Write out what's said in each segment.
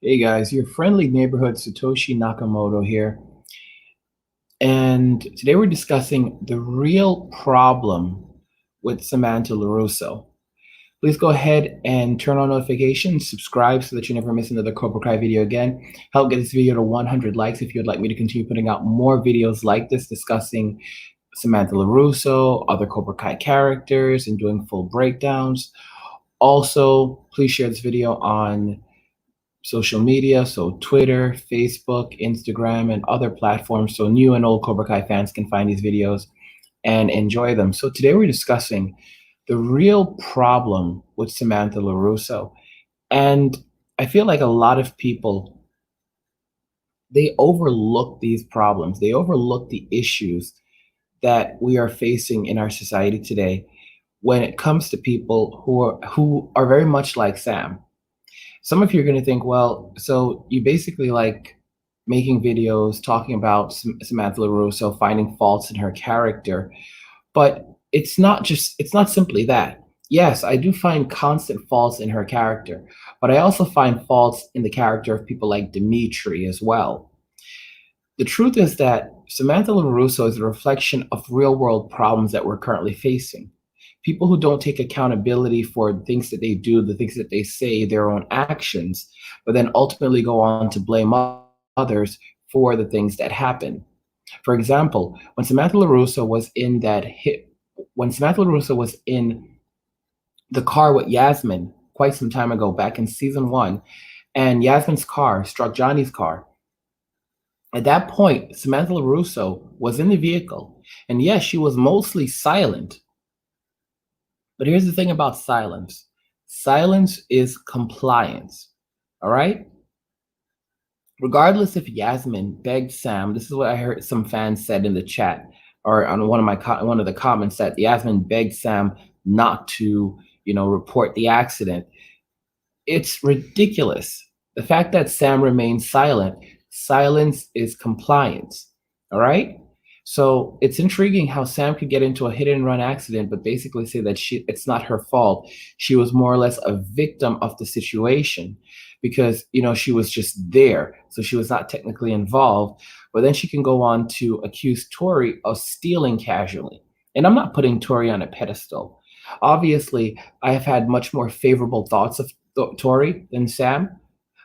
Hey guys, your friendly neighborhood Satoshi Nakamoto here. And today we're discussing the real problem with Samantha Larusso. Please go ahead and turn on notifications, subscribe so that you never miss another Cobra Kai video again. Help get this video to 100 likes if you'd like me to continue putting out more videos like this discussing Samantha Larusso, other Cobra Kai characters, and doing full breakdowns. Also, please share this video on social media, so Twitter, Facebook, Instagram, and other platforms, so new and old Cobra Kai fans can find these videos and enjoy them. So today we're discussing the real problem with Samantha Larusso. And I feel like a lot of people, they overlook these problems. They overlook the issues that we are facing in our society today when it comes to people who are very much like Sam. Some of you are going to think, well, so you basically like making videos talking about Samantha LaRusso, finding faults in her character, but it's not simply that. Yes, I do find constant faults in her character, but I also find faults in the character of people like Dimitri as well. The truth is that Samantha LaRusso is a reflection of real world problems that we're currently facing. People who don't take accountability for the things that they do, the things that they say, their own actions, but then ultimately go on to blame others for the things that happen. For example, when Samantha LaRusso was in the car with Yasmin quite some time ago, back in season 1, and Yasmin's car struck Johnny's car. At that point, Samantha LaRusso was in the vehicle, and yes, she was mostly silent. But here's the thing about silence. Silence is compliance. All right? Regardless if Yasmin begged Sam, this is what I heard some fans said in the chat or on one of the comments, that Yasmin begged Sam not to, report the accident. It's ridiculous. The fact that Sam remains silent, silence is compliance. All right? So it's intriguing how Sam could get into a hit and run accident, but basically say that it's not her fault. She was more or less a victim of the situation because, she was just there. So she was not technically involved. But then she can go on to accuse Tori of stealing casually. And I'm not putting Tori on a pedestal. Obviously, I have had much more favorable thoughts of Tori than Sam.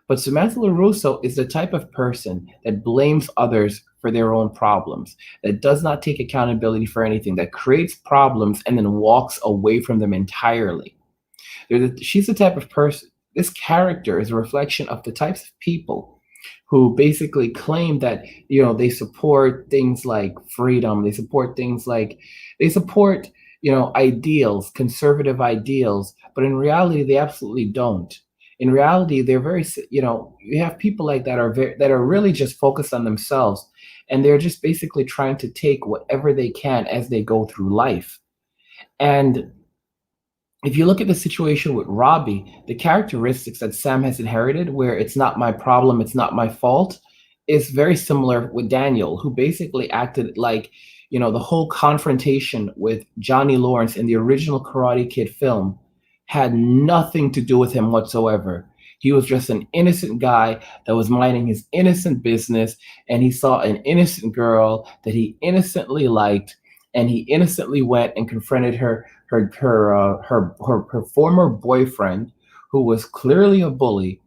But Samantha LaRusso is the type of person that blames others for their own problems, that does not take accountability for anything, that creates problems and then walks away from them entirely. She's the type of person, this character is a reflection of the types of people who basically claim that, they support things like freedom, they support, ideals, conservative ideals, but in reality, they absolutely don't. In reality, they're very, you have people like that that are really just focused on themselves, and they're just basically trying to take whatever they can as they go through life. And if you look at the situation with Robbie, the characteristics that Sam has inherited, where it's not my problem, it's not my fault, is very similar with Daniel, who basically acted like, the whole confrontation with Johnny Lawrence in the original Karate Kid film had nothing to do with him whatsoever. He was just an innocent guy that was minding his innocent business, and he saw an innocent girl that he innocently liked, and he innocently went and confronted her former boyfriend, who was clearly a bully,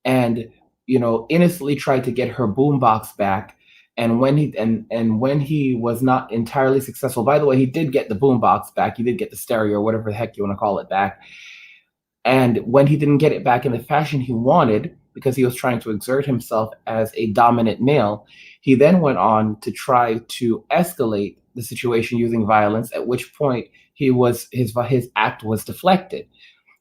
and innocently tried to get her boombox back. And when he was not entirely successful, by the way, he did get the boombox back. He did get the stereo, or whatever the heck you want to call it, back. And when he didn't get it back in the fashion he wanted, because he was trying to exert himself as a dominant male, he then went on to try to escalate the situation using violence, at which point his act was deflected.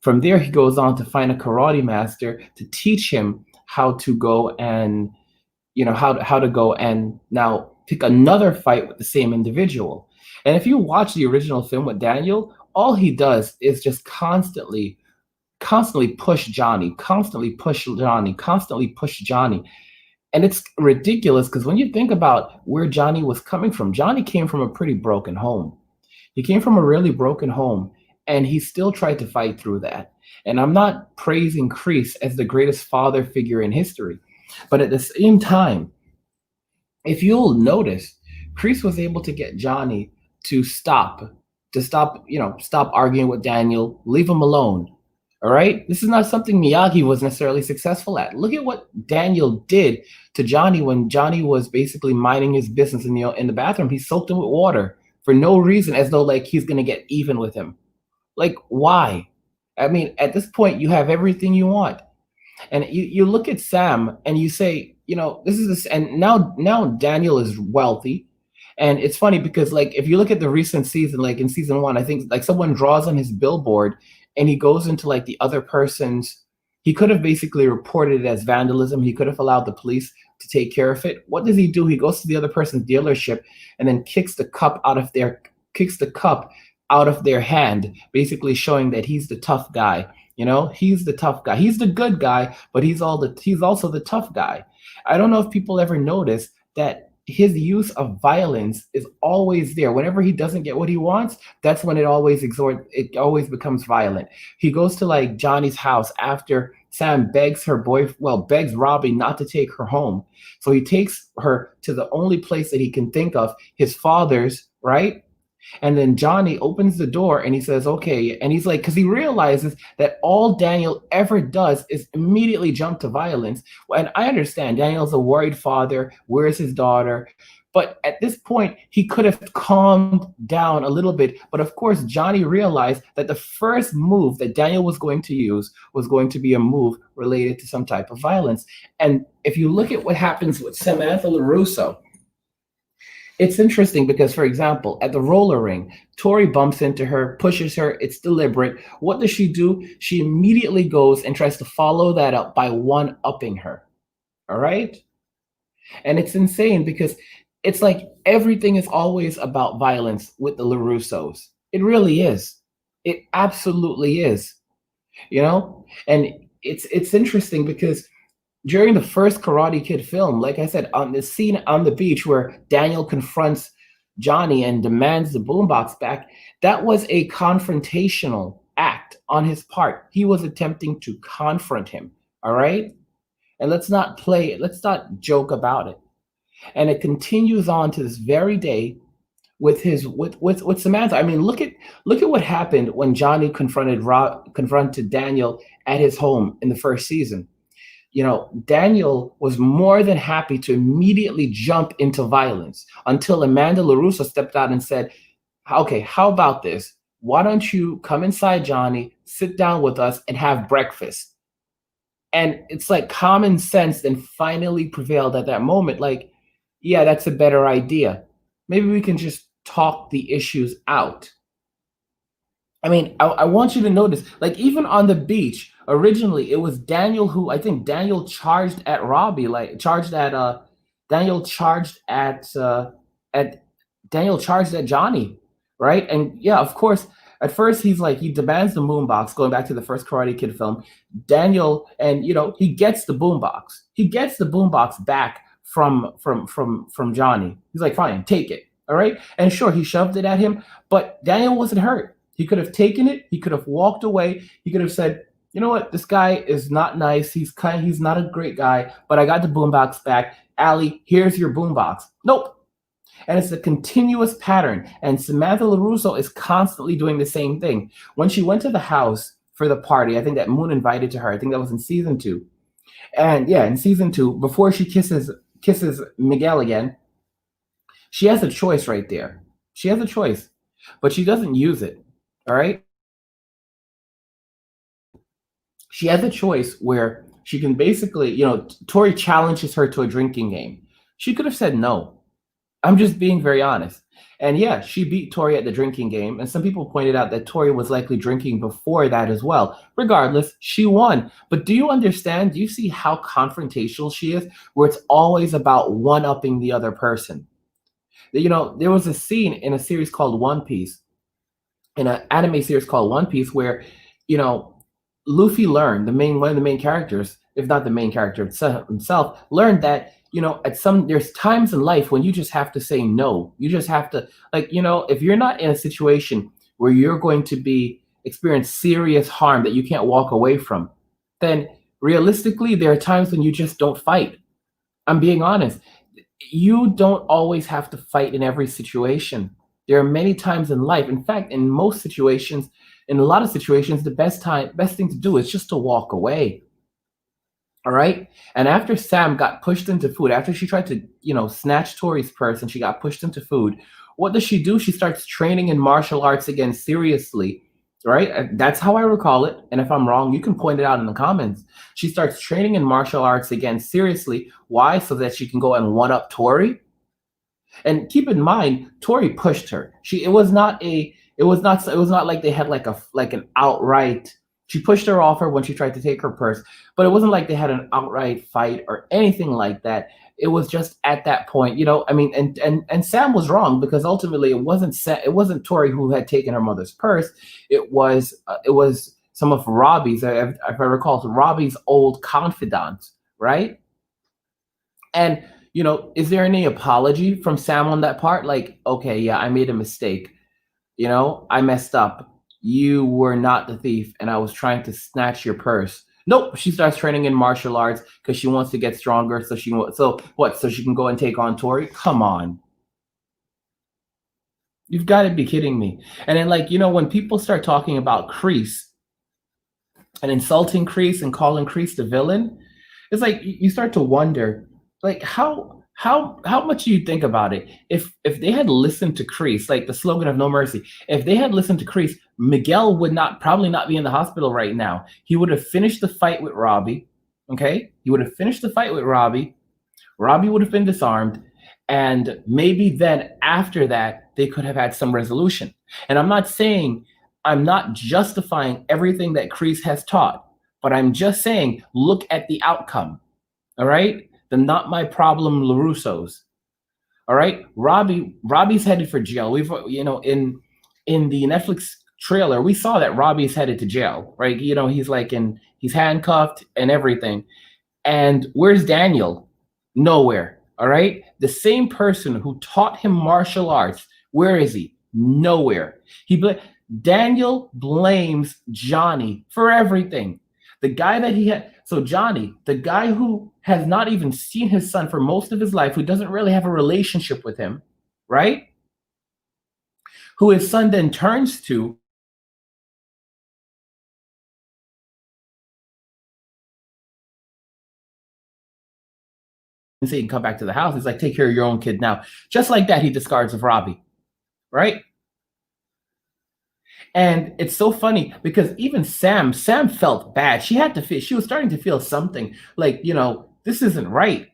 From there, he goes on to find a karate master to teach him how to go and how to go and now pick another fight with the same individual. And if you watch the original film with Daniel, all he does is just constantly push Johnny, constantly push Johnny, constantly push Johnny. And it's ridiculous because when you think about where Johnny was coming from, Johnny came from a pretty broken home. He came from a really broken home. and he still tried to fight through that. And I'm not praising Kreese as the greatest father figure in history, but at the same time, if you'll notice, Kreese was able to get Johnny to stop, stop arguing with Daniel, leave him alone. All right. This is not something Miyagi was necessarily successful at. Look at what Daniel did to Johnny when Johnny was basically minding his business in the bathroom. He soaked him with water for no reason, as though like he's gonna get even with him. Like, why? I mean, at this point, you have everything you want. And you look at Sam and you say, this is this, and now Daniel is wealthy. And it's funny because like if you look at the recent season, like in season one, I think like someone draws on his billboard and he goes into like the other person's, he could have basically reported it as vandalism. He could have allowed the police to take care of it. What does he do? He goes to the other person's dealership and then kicks the cup out of their hand, basically showing that he's the tough guy. He's the tough guy. He's the good guy, but he's also the tough guy. I don't know if people ever notice that his use of violence is always there. Whenever he doesn't get what he wants, that's when it always becomes violent. He goes to like Johnny's house after Sam begs Robbie not to take her home. So he takes her to the only place that he can think of, his father's, right? And then Johnny opens the door and he says, okay. And he's like, because he realizes that all Daniel ever does is immediately jump to violence. And I understand Daniel's a worried father. Where's his daughter? But at this point, he could have calmed down a little bit. But of course, Johnny realized that the first move that Daniel was going to use was going to be a move related to some type of violence. And if you look at what happens with Samantha Larusso, it's interesting because, for example, at the roller ring, Tori bumps into her, pushes her. It's deliberate. What does she do? She immediately goes and tries to follow that up by one-upping her. All right? And it's insane because it's like everything is always about violence with the LaRussos. It really is. It absolutely is. And it's interesting because during the first Karate Kid film, like I said, on the scene on the beach where Daniel confronts Johnny and demands the boombox back, that was a confrontational act on his part. He was attempting to confront him. All right? And let's not joke about it. And it continues on to this very day with Samantha. I mean, look at what happened when Johnny confronted Daniel at his home in the first season. Daniel was more than happy to immediately jump into violence until Amanda Larusso stepped out and said, okay, how about this? Why don't you come inside, Johnny, sit down with us and have breakfast? And it's like common sense then finally prevailed at that moment. Like, yeah, that's a better idea. Maybe we can just talk the issues out. I mean, I want you to notice, like even on the beach, originally it was Daniel who, I think Daniel charged at Robbie, Daniel charged at Johnny, right? And yeah, of course, at first he demands the boombox, going back to the first Karate Kid film. Daniel, and he gets the boombox. He gets the boombox back from Johnny. He's like, fine, take it. All right. And sure, he shoved it at him, but Daniel wasn't hurt. He could have taken it. He could have walked away. He could have said, you know what? This guy is not nice. He's not a great guy, but I got the boombox back. Allie, here's your boombox. Nope. And it's a continuous pattern. And Samantha Larusso is constantly doing the same thing. When she went to the house for the party, I think that Moon invited to her. I think that was in season 2. And yeah, in season 2, before she kisses Miguel again, she has a choice right there. She has a choice, but she doesn't use it. All right. She has a choice where she can basically, Tori challenges her to a drinking game. She could have said no. I'm just being very honest. And yeah, she beat Tori at the drinking game. And some people pointed out that Tori was likely drinking before that as well. Regardless, she won. But do you understand? Do you see how confrontational she is? Where it's always about one-upping the other person. There was a scene in a series called One Piece, in an anime series called One Piece, where, Luffy learned, one of the main characters, if not the main character himself, learned that, there's times in life when you just have to say no. You just have to, if you're not in a situation where you're going to be experience serious harm that you can't walk away from, then realistically, there are times when you just don't fight. I'm being honest. You don't always have to fight in every situation. There are many times in life, in fact, in most situations, in a lot of situations, the best thing to do is just to walk away. All right. And after Sam got pushed into food, after she tried to, snatch Tori's purse and she got pushed into food, what does she do? She starts training in martial arts again seriously. Right. That's how I recall it. And if I'm wrong, you can point it out in the comments. She starts training in martial arts again seriously. Why? So that she can go and one up Tori. And keep in mind, Tori pushed her. It was not like they had like an outright. She pushed her off her when she tried to take her purse, but it wasn't like they had an outright fight or anything like that. It was just at that point, I mean, and Sam was wrong because ultimately it wasn't Tori who had taken her mother's purse. It was some of Robbie's, if I recall, Robbie's old confidant, right? And is there any apology from Sam on that part? Like, okay, yeah, I made a mistake. I messed up. You were not the thief, and I was trying to snatch your purse. Nope. She starts training in martial arts because she wants to get stronger. So she can go and take on Tori. Come on, you've got to be kidding me. And then, when people start talking about Kreese and insulting Kreese and calling Kreese the villain, it's like you start to wonder, like how much do you think about it? If they had listened to Kreese, like the slogan of No Mercy, if they had listened to Kreese, Miguel would probably not be in the hospital right now. He would have finished the fight with Robbie. Okay, he would have finished the fight with Robbie. Robbie would have been disarmed, and maybe then after that they could have had some resolution. And I'm not justifying everything that Kreese has taught, but I'm just saying look at the outcome. All right. The not my problem Larussos. All right. Robbie's headed for jail. We've, in the Netflix trailer, we saw that Robbie's headed to jail, right? He's handcuffed and everything. And where's Daniel? Nowhere. All right. The same person who taught him martial arts, where is he? Nowhere. Daniel blames Johnny for everything. The guy that he had, so Johnny, the guy who has not even seen his son for most of his life, who doesn't really have a relationship with him, right? Who his son then turns to and say he can come back to the house. He's like, take care of your own kid now. Just like that, he discards of Robbie, right? And it's so funny because even Sam felt bad. She was starting to feel something like, this isn't right.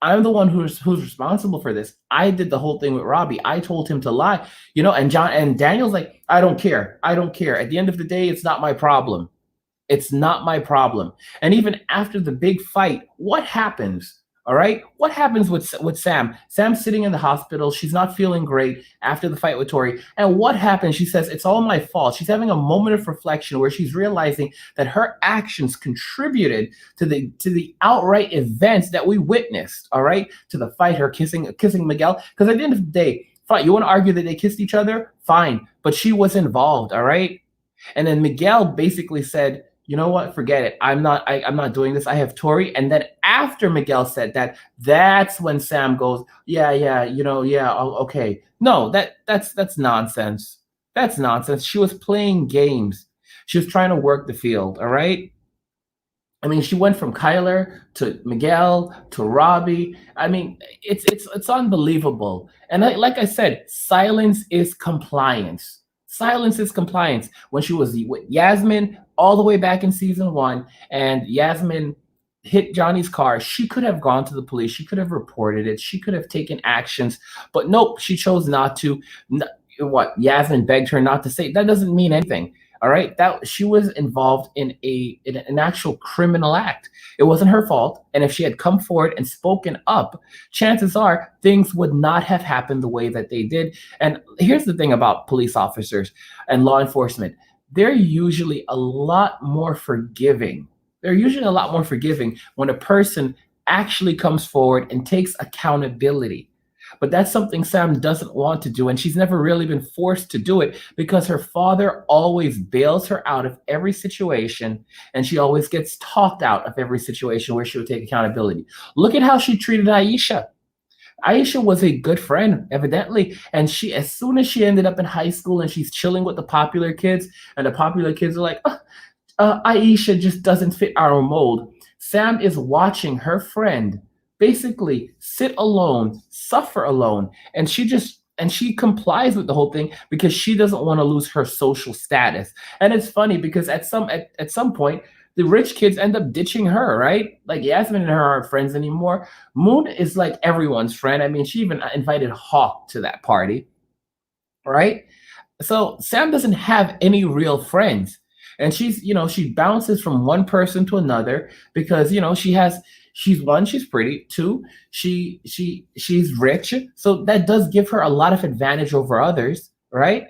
I'm the one who's responsible for this. I did the whole thing with Robbie. I told him to lie, and Daniel's like, I don't care. I don't care. At the end of the day, it's not my problem. It's not my problem. And even after the big fight, what happens? All right. What happens with Sam? Sam's sitting in the hospital. She's not feeling great after the fight with Tori. And what happens? She says, it's all my fault. She's having a moment of reflection where she's realizing that her actions contributed to the outright events that we witnessed. All right. To the fight, her kissing Miguel. Because at the end of the day, fine, you want to argue that they kissed each other? Fine. But she was involved. All right. And then Miguel basically said, you know what? Forget it. I'm not doing this. I have Tori. And then after Miguel said that, that's when Sam goes, yeah, okay. No, that's nonsense. That's nonsense. She was playing games. She was trying to work the field. All right. I mean, she went from Kyler to Miguel to Robbie. I mean, it's unbelievable. And like I said, silence is compliance. Silence is compliance. When she was with Yasmin all the way back in season 1, and Yasmin hit Johnny's car, she could have gone to the police. She could have reported it. She could have taken actions. But nope, she chose not to. What Yasmin begged her not to say. That doesn't mean anything. All right, that she was involved in an actual criminal act. It wasn't her fault, and if she had come forward and spoken up, chances are things would not have happened the way that they did. And here's the thing about police officers and law enforcement: they're usually a lot more forgiving. They're usually a lot more forgiving when a person actually comes forward and takes accountability. But that's something Sam doesn't want to do, and she's never really been forced to do it because her father always bails her out of every situation, and she always gets talked out of every situation where she would take accountability. Look at how she treated Aisha. Aisha was a good friend, evidently, and she, as soon as she ended up in high school and she's chilling with the popular kids, and the popular kids are like, Aisha just doesn't fit our mold. Sam is watching her friend basically sit alone, suffer alone, and she complies with the whole thing because she doesn't want to lose her social status. And it's funny because at some point the rich kids end up ditching her, right? Like Yasmin and her aren't friends anymore. Moon is like everyone's friend. I mean, she even invited Hawk to that party, right? So Sam doesn't have any real friends. And she bounces from one person to another because, she's one, she's pretty, two, she's rich. So that does give her a lot of advantage over others, right?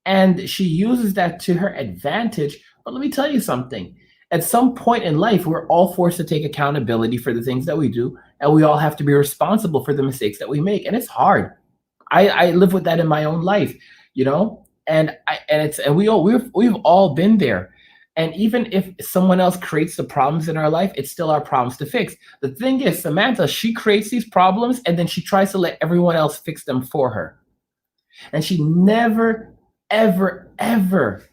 And she uses that to her advantage. But let me tell you something. At some point in life, we're all forced to take accountability for the things that we do, and we all have to be responsible for the mistakes that we make. And it's hard. I live with that in my own life, and we've all been there. And even if someone else creates the problems in our life, it's still our problems to fix. The thing is, Samantha, she creates these problems and then she tries to let everyone else fix them for her. And she never, ever, ever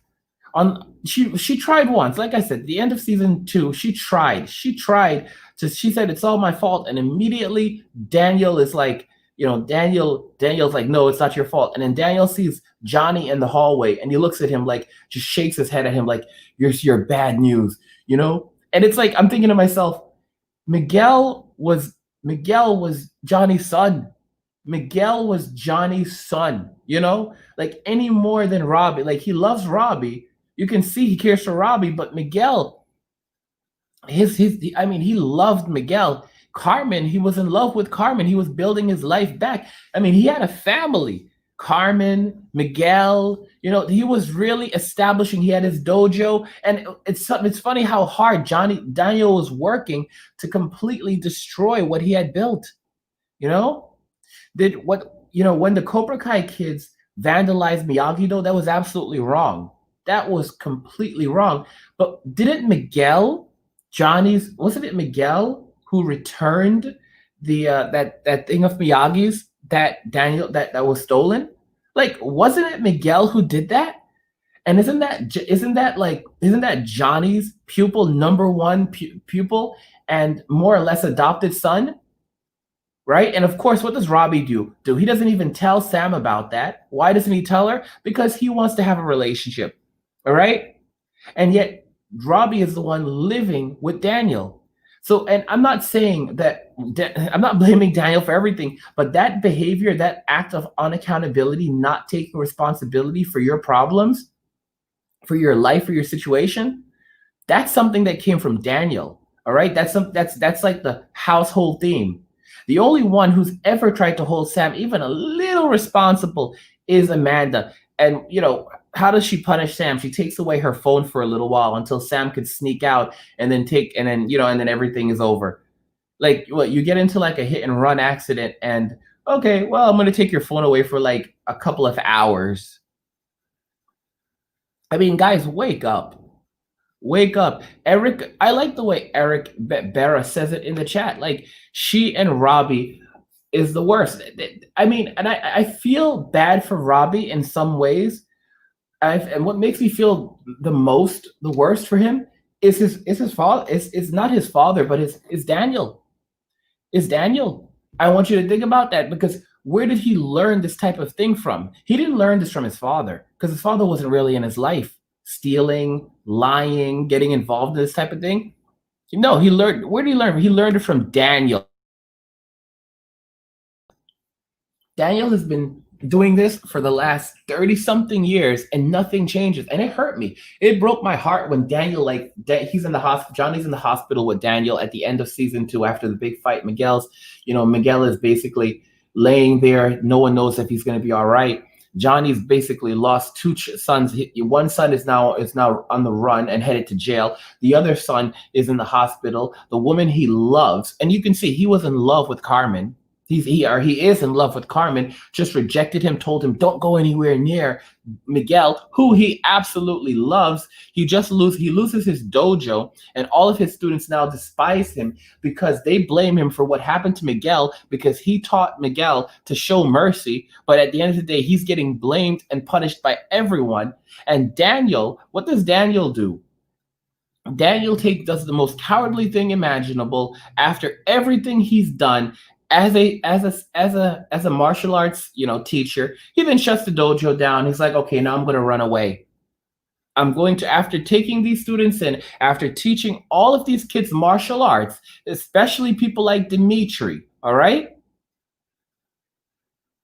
on she tried once. Like I said, the end of season 2, she said it's all my fault, and immediately Daniel is like, Daniel's like, no, it's not your fault. And then Daniel sees Johnny in the hallway and he looks at him, like, just shakes his head at him like, you're bad news, And it's like, I'm thinking to myself, Miguel was Johnny's son. Miguel was Johnny's son, like any more than Robbie. Like, he loves Robbie. You can see he cares for Robbie, but Miguel, he loved Miguel. Carmen, he was in love with Carmen. He was building his life back. I mean, he had a family. Carmen, Miguel, he was really establishing. He had his dojo, and it's funny how hard Daniel was working to completely destroy what he had built. When the Cobra Kai kids vandalized Miyagi, though, that was absolutely wrong. That was completely wrong. But wasn't it Miguel who returned the that thing of Miyagi's that Daniel that was stolen? Like, wasn't it Miguel who did that? And isn't that Johnny's pupil, number one pupil, and more or less adopted son? Right? And of course, what does Robbie do? He doesn't even tell Sam about that. Why doesn't he tell her? Because he wants to have a relationship. All right? And yet Robbie is the one living with Daniel. So, and I'm not saying that, I'm not blaming Daniel for everything, but that behavior, that act of unaccountability, not taking responsibility for your problems, for your life, for your situation, that's something that came from Daniel. All right? That's like the household theme. The only one who's ever tried to hold Sam even a little responsible is Amanda. And, how does she punish Sam? She takes away her phone for a little while until Sam could sneak out and then everything is over. Like, what, you get into like a hit and run accident and, okay, well, I'm going to take your phone away for like a couple of hours. I mean, guys, wake up. Wake up. Eric, I like the way Eric Berra says it in the chat. Like, she and Robbie is the worst. I mean, and I feel bad for Robbie in some ways. And what makes me feel the worst for him is his father. It's not his father, but it's Daniel. It's Daniel. I want you to think about that, because where did he learn this type of thing from? He didn't learn this from his father, because his father wasn't really in his life. Stealing, lying, getting involved in this type of thing. No, where did he learn? He learned it from Daniel. Daniel has been doing this for the last 30-something years and nothing changes. And it hurt me. It broke my heart when Daniel, he's in the hospital. Johnny's in the hospital with Daniel at the end of season 2 after the big fight. Miguel is basically laying there. No one knows if he's going to be all right. Johnny's basically lost 2 sons. One son is now on the run and headed to jail. The other son is in the hospital. The woman he loves, and you can see he was in love with Carmen. He is in love with Carmen, just rejected him, told him don't go anywhere near Miguel, who he absolutely loves. He loses his dojo, and all of his students now despise him because they blame him for what happened to Miguel because he taught Miguel to show mercy. But at the end of the day, he's getting blamed and punished by everyone. And Daniel, what does Daniel do? Does the most cowardly thing imaginable after everything he's done as a martial arts teacher. He then shuts the dojo down. He's like, okay, now I'm going to run away. I'm going to, after taking these students in, after teaching all of these kids martial arts, especially people like Dimitri, all right,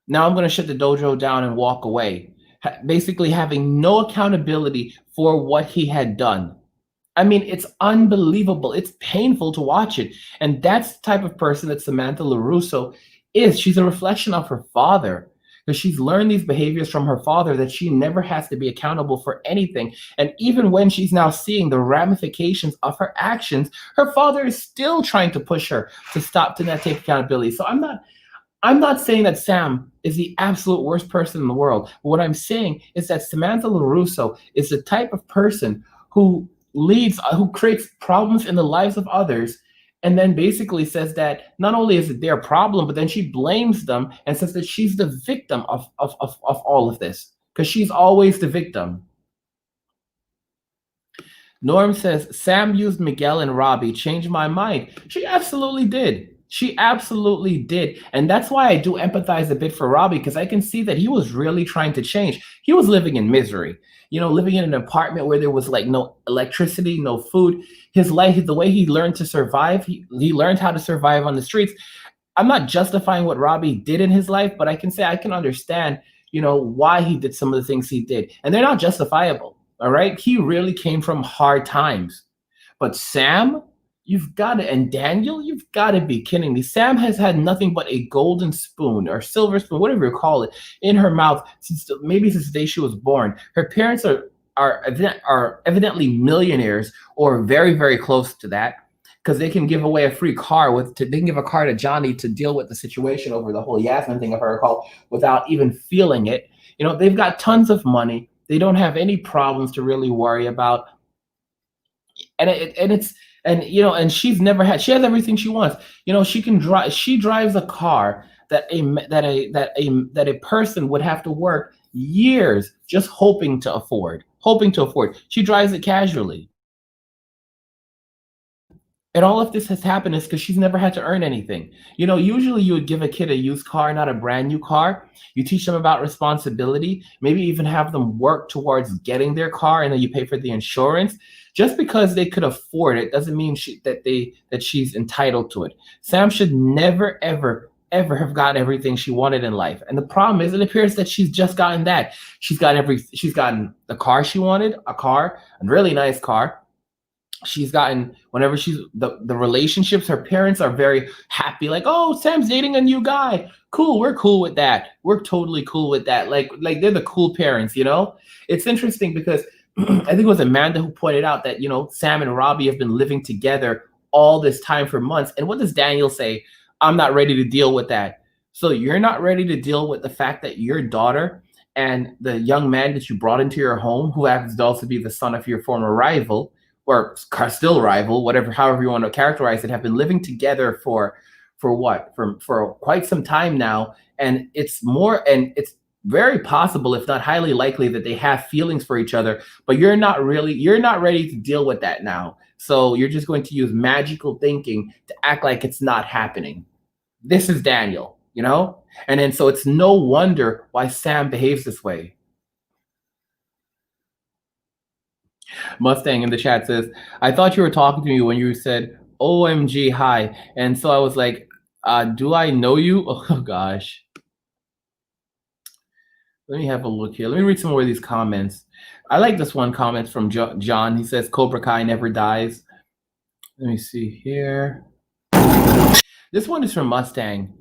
now I'm going to shut the dojo down and walk away, basically having no accountability for what he had done. I mean, it's unbelievable. It's painful to watch it. And that's the type of person that Samantha Larusso is. She's a reflection of her father because she's learned these behaviors from her father that she never has to be accountable for anything. And even when she's now seeing the ramifications of her actions, her father is still trying to push her to not take accountability. So I'm not saying that Sam is the absolute worst person in the world. What I'm saying is that Samantha Larusso is the type of person who creates problems in the lives of others, and then basically says that not only is it their problem, but then she blames them and says that she's the victim of all of this because she's always the victim. Norm says, Sam used Miguel and Robbie, changed my mind. She absolutely did. She absolutely did. And that's why I do empathize a bit for Robbie, because I can see that he was really trying to change. He was living in misery, living in an apartment where there was like no electricity, no food. His life, the way he learned to survive, he learned how to survive on the streets. I'm not justifying what Robbie did in his life, but I can say I can understand, why he did some of the things he did. And they're not justifiable. All right. He really came from hard times. But Sam, and Daniel, you've got to be kidding me. Sam has had nothing but a golden spoon or silver spoon, whatever you call it, in her mouth since the day she was born. Her parents are evidently millionaires or very, very close to that, because they can give away a free car they can give a car to Johnny to deal with the situation over the whole Yasmin thing, if I recall, without even feeling it. They've got tons of money. They don't have any problems to really worry about. And she has everything she wants. She drives a car that a person would have to work years just hoping to afford. She drives it casually. And all of this has happened is because she's never had to earn anything. Usually you would give a kid a used car, not a brand new car. You teach them about responsibility, maybe even have them work towards getting their car, and then you pay for the insurance. Just because they could afford it doesn't mean that she's entitled to it. Sam should never, ever, ever have gotten everything she wanted in life. And the problem is, it appears that she's just gotten that. She's gotten the car she wanted, a really nice car. She's gotten, whenever the relationships, her parents are very happy, like, oh, Sam's dating a new guy. Cool, we're cool with that. We're totally cool with that. Like they're the cool parents, It's interesting because I think it was Amanda who pointed out that, Sam and Robbie have been living together all this time for months. And what does Daniel say? I'm not ready to deal with that. So you're not ready to deal with the fact that your daughter and the young man that you brought into your home, who happens to also be the son of your former rival, or still rival, however you want to characterize it, have been living together for quite some time now. And it's very possible, if not highly likely, that they have feelings for each other, but you're not ready to deal with that now. So you're just going to use magical thinking to act like it's not happening. This is Daniel, And then so it's no wonder why Sam behaves this way. Mustang in the chat says, I thought you were talking to me when you said OMG hi. And so I was like, do I know you? Oh gosh. Let me have a look here. Let me read some more of these comments. I like this one comment from John. He says, Cobra Kai never dies. Let me see here. This one is from Mustang.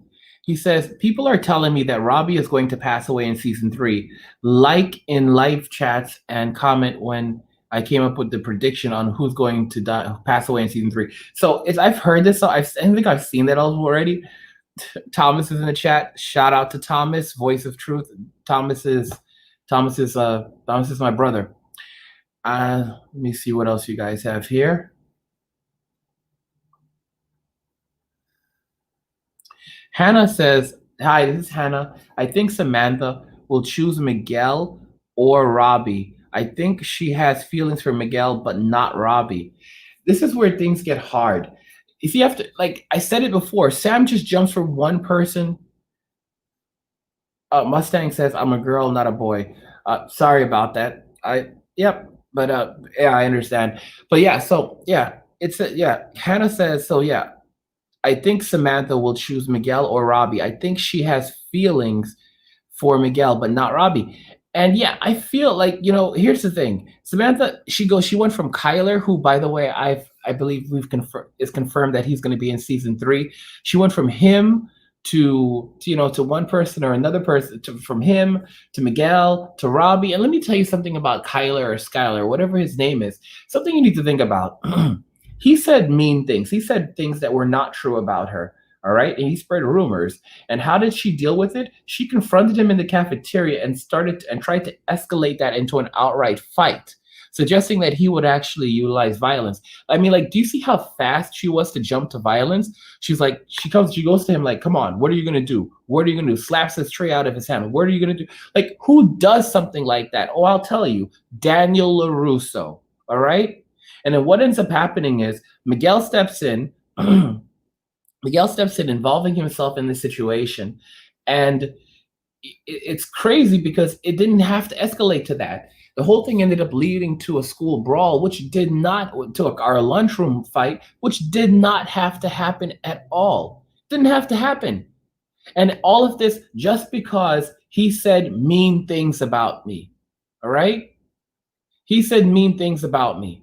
He says, people are telling me that Robbie is going to pass away in season 3. Like in live chats and comment when I came up with the prediction on who's going to pass away in season 3. So I've heard this. So I think I've seen that already. Thomas is in the chat. Shout out to Thomas, voice of truth. Thomas is Thomas is my brother. Let me see what else you guys have here. Hannah says, "Hi, this is Hannah. I think Samantha will choose Miguel or Robbie. I think she has feelings for Miguel, but not Robbie." This is where things get hard. If you have to, like I said it before, Sam just jumps from one person. Mustang says, "I'm a girl, not a boy." Sorry about that. Yep, but yeah, I understand. But yeah, so yeah, yeah. Hannah says, so yeah, I think Samantha will choose Miguel or Robbie. I think she has feelings for Miguel, but not Robbie. And yeah, I feel like, here's the thing. Samantha, she went from Kyler, who, by the way, I believe is confirmed that he's going to be in season 3. She went from him to one person or another person, from him to Miguel to Robbie. And let me tell you something about Kyler or Skyler, whatever his name is, something you need to think about. He said mean things. He said things that were not true about her. All right. And he spread rumors. And how did she deal with it? She confronted him in the cafeteria and tried to escalate that into an outright fight, suggesting that he would actually utilize violence. I mean, like, do you see how fast she was to jump to violence? She's like, she goes to him like, come on, what are you going to do? What are you going to do? Slaps his tray out of his hand. What are you going to do? Like, who does something like that? Oh, I'll tell you, Daniel LaRusso. All right. And then what ends up happening is Miguel steps in. Miguel steps in, involving himself in this situation. And it's crazy because it didn't have to escalate to that. The whole thing ended up leading to a school brawl, to our lunchroom fight, which did not have to happen at all. Didn't have to happen. And all of this just because he said mean things about me. All right? He said mean things about me.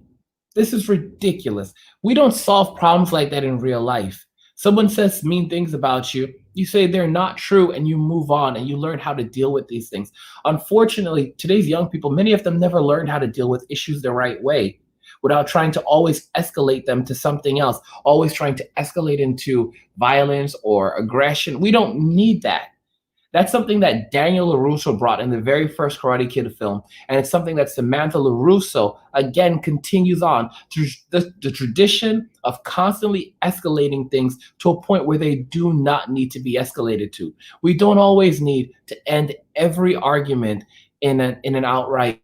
This is ridiculous. We don't solve problems like that in real life. Someone says mean things about you, you say they're not true, and you move on and you learn how to deal with these things. Unfortunately, today's young people, many of them never learned how to deal with issues the right way, without trying to always escalate them to something else, always trying to escalate into violence or aggression. We don't need that. That's something that Daniel LaRusso brought in the very first Karate Kid film. And it's something that Samantha Larusso, again, continues on to the tradition of constantly escalating things to a point where they do not need to be escalated to. We don't always need to end every argument in an outright.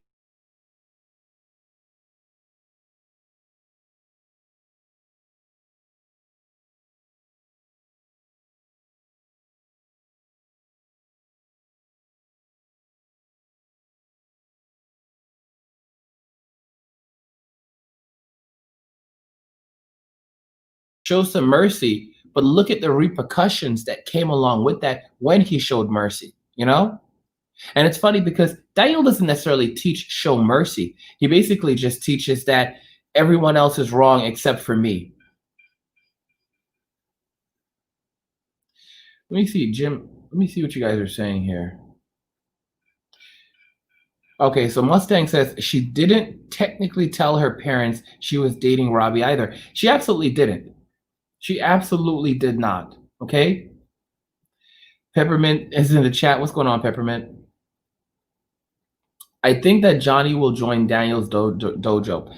Show some mercy, but look at the repercussions that came along with that when he showed mercy, you know? And it's funny because Daniel doesn't necessarily teach show mercy. He basically just teaches that everyone else is wrong except for me. Let me see, Jim. Let me see what you guys are saying here. Okay, so Mustang says she didn't technically tell her parents she was dating Robbie either. She absolutely didn't. She absolutely did not. Okay? Peppermint is in the chat. What's going on, Peppermint? I think that Johnny will join Daniel's dojo.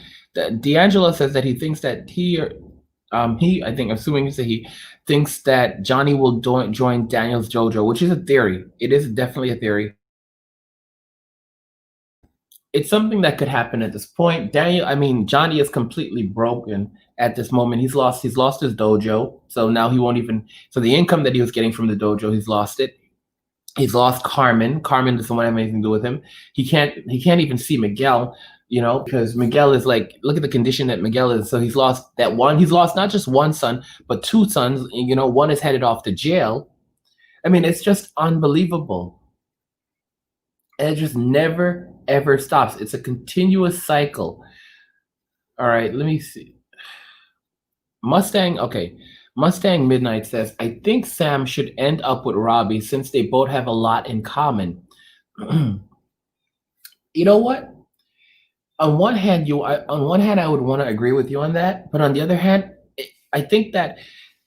D'Angelo says that he thinks that I think, assuming he thinks that Johnny will join Daniel's dojo, which is a theory. It is definitely a theory. It's something that could happen at this point. Johnny is completely broken at this moment. He's lost his dojo. So now he won't even, so the income that he was getting from the dojo, he's lost it. He's lost Carmen. Carmen doesn't want to have anything to do with him. He can't even see Miguel, because Miguel is like, look at the condition that Miguel is. So he's lost that one. He's lost not just one son, but two sons. One is headed off to jail. I mean, it's just unbelievable. And it just never, ever stops. It's a continuous cycle. All right, let me see. Mustang Midnight says, I think Sam should end up with Robbie since they both have a lot in common. You know what? On one hand, I would want to agree with you on that, but on the other hand, I think that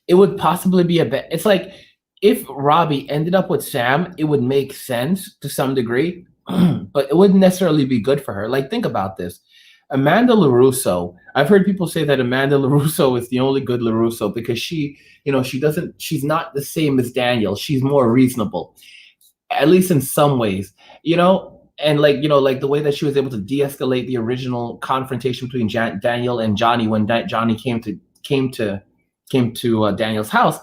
it would possibly be it's like if Robbie ended up with Sam, it would make sense to some degree, but it wouldn't necessarily be good for her. Like, think about this. Amanda Larusso, I've heard people say that Amanda Larusso is the only good Larusso because she's not the same as Daniel. She's more reasonable, at least in some ways, and like the way that she was able to de-escalate the original confrontation between Daniel and Johnny when Johnny came to Daniel's house.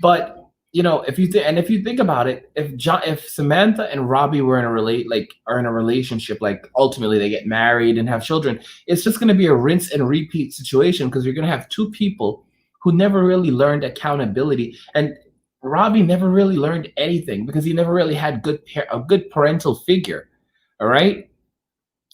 But if you think about it, if Samantha and Robbie were in a are in a relationship, like ultimately they get married and have children, it's just going to be a rinse and repeat situation because you're going to have two people who never really learned accountability, and Robbie never really learned anything because he never really had a good parental figure. All right,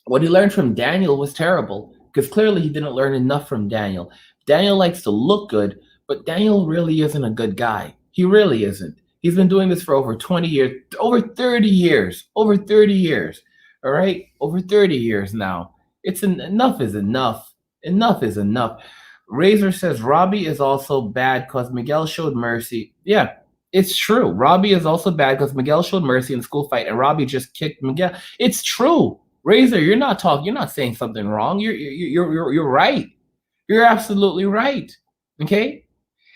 what he learned from Daniel was terrible because clearly he didn't learn enough from Daniel. Daniel likes to look good, but Daniel really isn't a good guy. He really isn't. He's been doing this for over 20 years, over 30 years, over 30 years. All right, over 30 years now. Enough is enough. Enough is enough. Razor says Robbie is also bad because Miguel showed mercy. Yeah, it's true. Robbie is also bad because Miguel showed mercy in the school fight, and Robbie just kicked Miguel. It's true. Razor, you're not talking. You're not saying something wrong. You're right. You're absolutely right. Okay.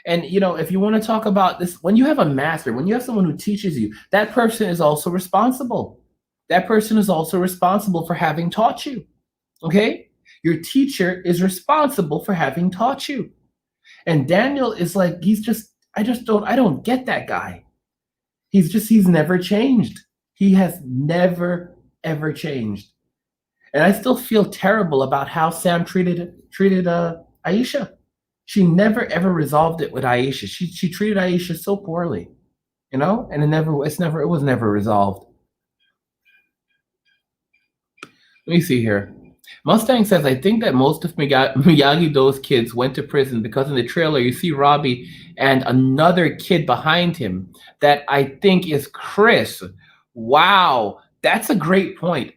And if you want to talk about this, when you have a master, when you have someone who teaches you, that person is also responsible. That person is also responsible for having taught you. Okay? Your teacher is responsible for having taught you. And Daniel is like, I don't get that guy. He's never changed. He has never, ever changed. And I still feel terrible about how Sam treated Aisha. She never ever resolved it with Aisha. She treated Aisha so poorly, and it was never resolved. Let me see here. Mustang says, I think that most of Miyagi-Do's kids went to prison because in the trailer you see Robbie and another kid behind him that I think is Chris. Wow, that's a great point.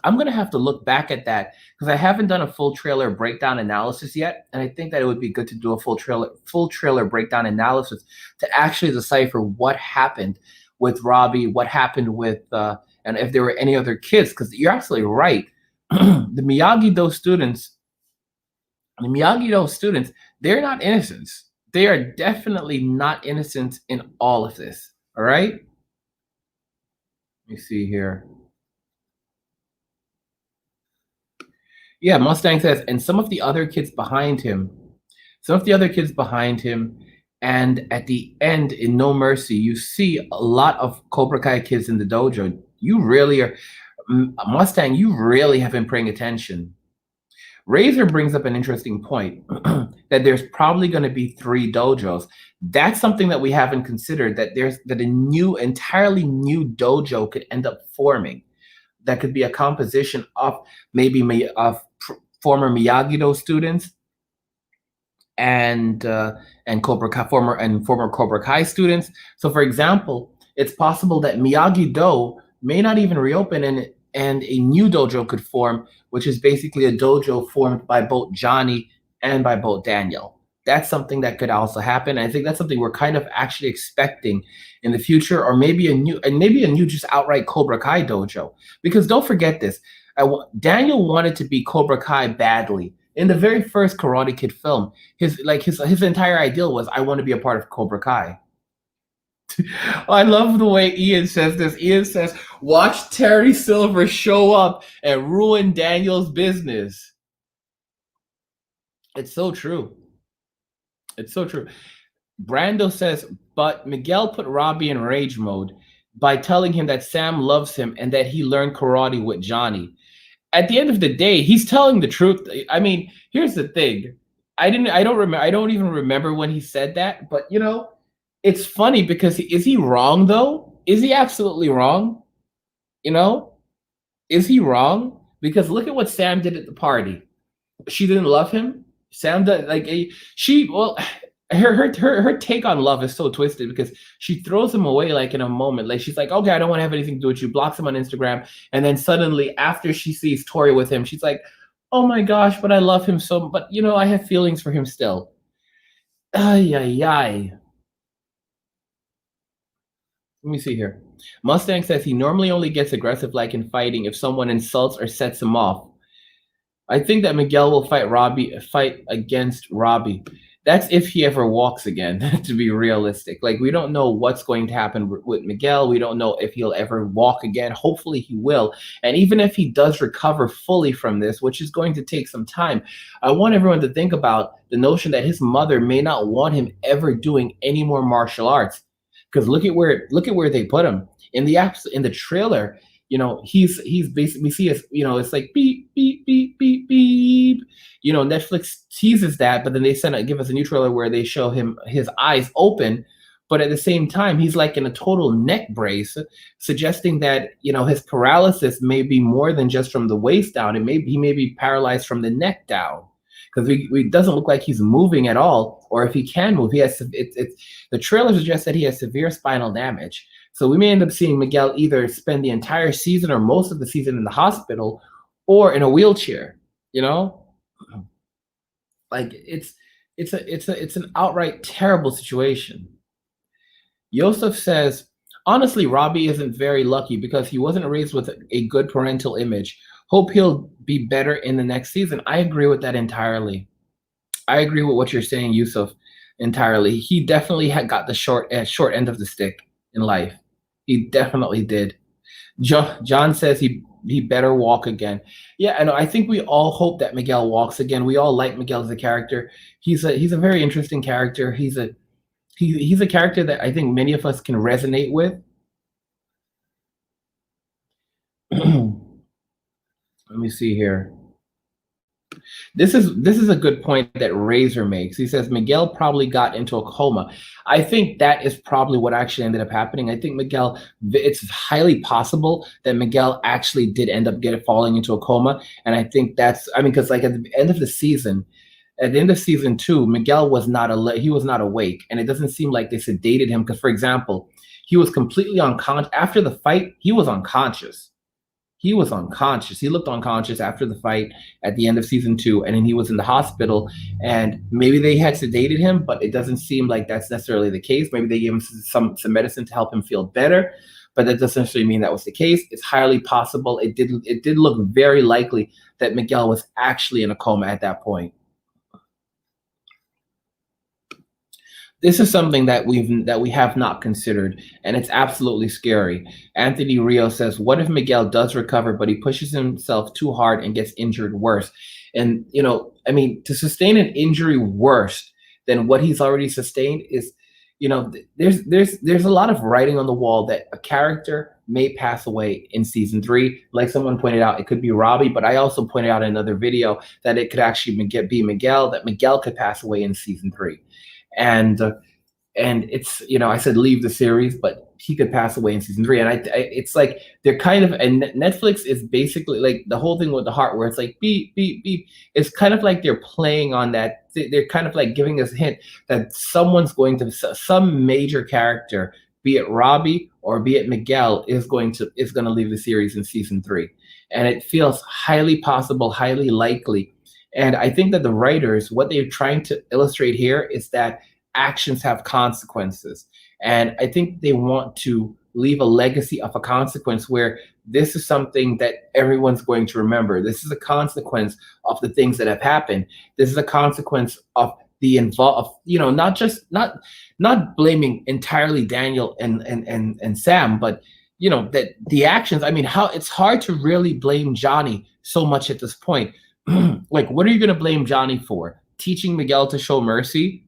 I'm going to have to look back at that because I haven't done a full trailer breakdown analysis yet, and I think that it would be good to do a full trailer breakdown analysis to actually decipher what happened with Robbie, what happened with and if there were any other kids, because you're absolutely right. The Miyagi-Do students, they're not innocents. They are definitely not innocent in all of this. All right? Let me see here. Yeah, Mustang says, and some of the other kids behind him, and at the end, in No Mercy, you see a lot of Cobra Kai kids in the dojo. You really are, Mustang, you really have been paying attention. Razor brings up an interesting point that there's probably going to be 3 dojos. That's something that we haven't considered, that a entirely new dojo could end up forming. That could be a composition of maybe former Miyagi-Do students and former Cobra Kai students. So, for example, it's possible that Miyagi-Do may not even reopen, and a new dojo could form, which is basically a dojo formed by both Johnny and by both Daniel. That's something that could also happen. I think that's something we're kind of actually expecting in the future, or maybe a new just outright Cobra Kai dojo. Because don't forget this, Daniel wanted to be Cobra Kai badly. In the very first Karate Kid film, his entire ideal was, I want to be a part of Cobra Kai. I love the way Ian says this. Ian says, watch Terry Silver show up and ruin Daniel's business. It's so true. It's so true. Brando says, but Miguel put Robbie in rage mode by telling him that Sam loves him and that he learned karate with Johnny. At the end of the day, he's telling the truth. I mean, here's the thing. I don't even remember when he said that, but it's funny because is he wrong though? Is he absolutely wrong? Is he wrong? Because look at what Sam did at the party. She didn't love him. Sam did, her take on love is so twisted because she throws him away like in a moment. Like she's like, okay, I don't want to have anything to do with you. Blocks him on Instagram, and then suddenly after she sees Tori with him, she's like, oh my gosh, but I love him so. But I have feelings for him still. Ay ay ay. Let me see here. Mustang says he normally only gets aggressive like in fighting if someone insults or sets him off. I think that Miguel will fight against Robbie. That's if he ever walks again, to be realistic. Like, we don't know what's going to happen with Miguel. We don't know if he'll ever walk again. Hopefully he will. And even if he does recover fully from this, which is going to take some time, I want everyone to think about the notion that his mother may not want him ever doing any more martial arts. Because look at where they put him in the trailer. He's basically, we see, as it's like beep beep beep beep beep. Netflix teases that, but then they give us a new trailer where they show him his eyes open, but at the same time he's like in a total neck brace, suggesting that his paralysis may be more than just from the waist down. He may be paralyzed from the neck down, because it doesn't look like he's moving at all, or if he can move, he has the trailer suggests that he has severe spinal damage. So we may end up seeing Miguel either spend the entire season or most of the season in the hospital or in a wheelchair. Like, it's an outright terrible situation. Yosef says, honestly, Robbie isn't very lucky because he wasn't raised with a good parental image. Hope he'll be better in the next season. I agree with that entirely. I agree with what you're saying, Yusuf, entirely. He definitely had got the short end of the stick in life. He definitely did. John says he better walk again. Yeah, and I think we all hope that Miguel walks again. We all like Miguel as a character. He's a very interesting character. He's a character that I think many of us can resonate with. Let me see here. This is a good point that Razor makes. He says Miguel probably got into a coma. I think that is probably what actually ended up happening. I think it's highly possible that Miguel actually did end up falling into a coma. And I think because like at the end of season 2, Miguel was not awake, and it doesn't seem like they sedated him. Because, for example, he was completely unconscious after the fight. He was unconscious. He looked unconscious after the fight at the end of season 2, and then he was in the hospital, and maybe they had sedated him, but it doesn't seem like that's necessarily the case. Maybe they gave him some medicine to help him feel better, but that doesn't necessarily mean that was the case. It's highly possible. It did look very likely that Miguel was actually in a coma at that point. This is something that we have not considered, and it's absolutely scary. Anthony Rio says, what if Miguel does recover, but he pushes himself too hard and gets injured worse? And, to sustain an injury worse than what he's already sustained is, there's a lot of writing on the wall that a character may pass away in season 3. Like someone pointed out, it could be Robbie, but I also pointed out in another video that it could actually be Miguel, that Miguel could pass away in season 3. And it's, I said leave the series, but he could pass away in season 3. And it's like they're kind of, and Netflix is basically like the whole thing with the heart, where it's like beep beep beep. It's kind of like they're playing on that. They're kind of like giving us a hint that some major character, be it Robbie or be it Miguel, is going to leave the series in season 3, and it feels highly possible, highly likely. And I think that the writers, what they're trying to illustrate here is that actions have consequences. And I think they want to leave a legacy of a consequence where this is something that everyone's going to remember. This is a consequence of the things that have happened. This is a consequence of the not blaming entirely Daniel and Sam, but that the actions. How it's hard to really blame Johnny so much at this point. Like, what are you going to blame Johnny for? Teaching Miguel to show mercy?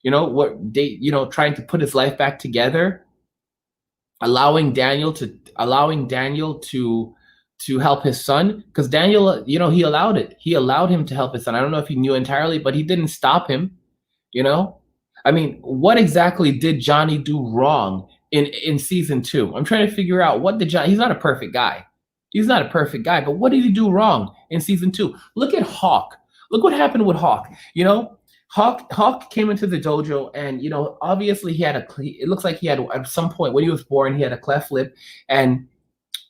Trying to put his life back together, allowing Daniel to help his son, because Daniel, he allowed it. He allowed him to help his son. I don't know if he knew entirely, but he didn't stop him. What exactly did Johnny do wrong in season 2? I'm trying to figure out he's not a perfect guy. He's not a perfect guy, but what did he do wrong in season 2? Look at Hawk. Look what happened with Hawk. Hawk came into the dojo, and obviously it looks like he had, at some point when he was born, he had a cleft lip, and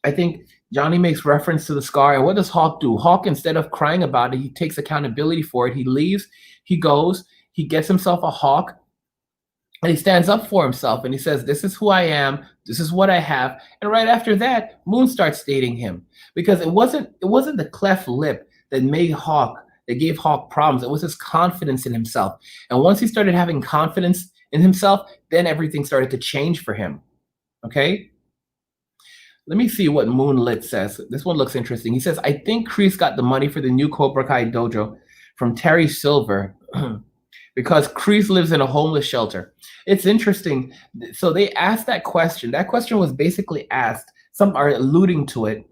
I think Johnny makes reference to the scar. And what does Hawk do? Hawk, instead of crying about it, he takes accountability for it. He leaves, he goes, he gets himself a hawk, And he stands up for himself and he says, "This is who I am. This is what I have." And right after that, Moon starts dating him because it wasn't the cleft lip that made Hawk that gave Hawk problems. It was his confidence in himself. And once he started having confidence in himself, then everything started to change for him. Okay? Let me see what Moonlit says. This one looks interesting. He says, "I think Kreese got the money for the new Cobra Kai dojo from Terry Silver because Kreese lives in a homeless shelter." It's interesting. So they asked that question. That question was basically asked, some are alluding to it,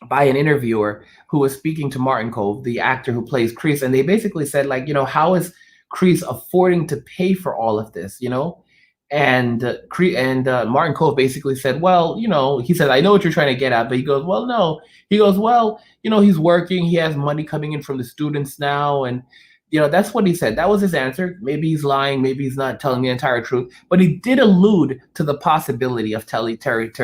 by an interviewer who was speaking to Martin Cove, the actor who plays Kreese, and they basically said, like, how is Kreese affording to pay for all of this, And Martin Cove basically said, well, he said, "I know what you're trying to get at," but he goes, "Well, no." He goes, "Well, he's working. He has money coming in from the students now, and that's what he said. That was his answer. Maybe he's lying. Maybe he's not telling the entire truth. But he did allude to the possibility of Terry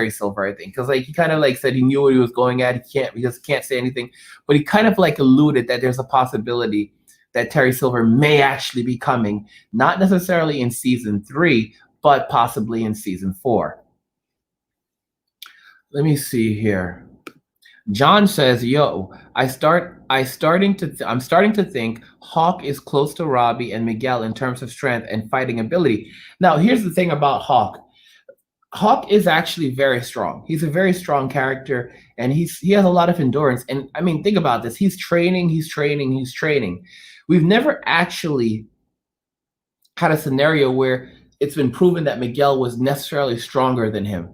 Silver, I think, because like he kind of like said he knew what he was going at. He just can't say anything, but he kind of like alluded that there's a possibility that Terry Silver may actually be coming, not necessarily in season 3, but possibly in season 4. Let me see here. John says, "Yo, I'm starting to think Hawk is close to Robbie and Miguel in terms of strength and fighting ability." Now, here's the thing about Hawk. Hawk is actually very strong. He's a very strong character, and he has a lot of endurance. And I mean, think about this. He's training, he's training, he's training. We've never actually had a scenario where it's been proven that Miguel was necessarily stronger than him,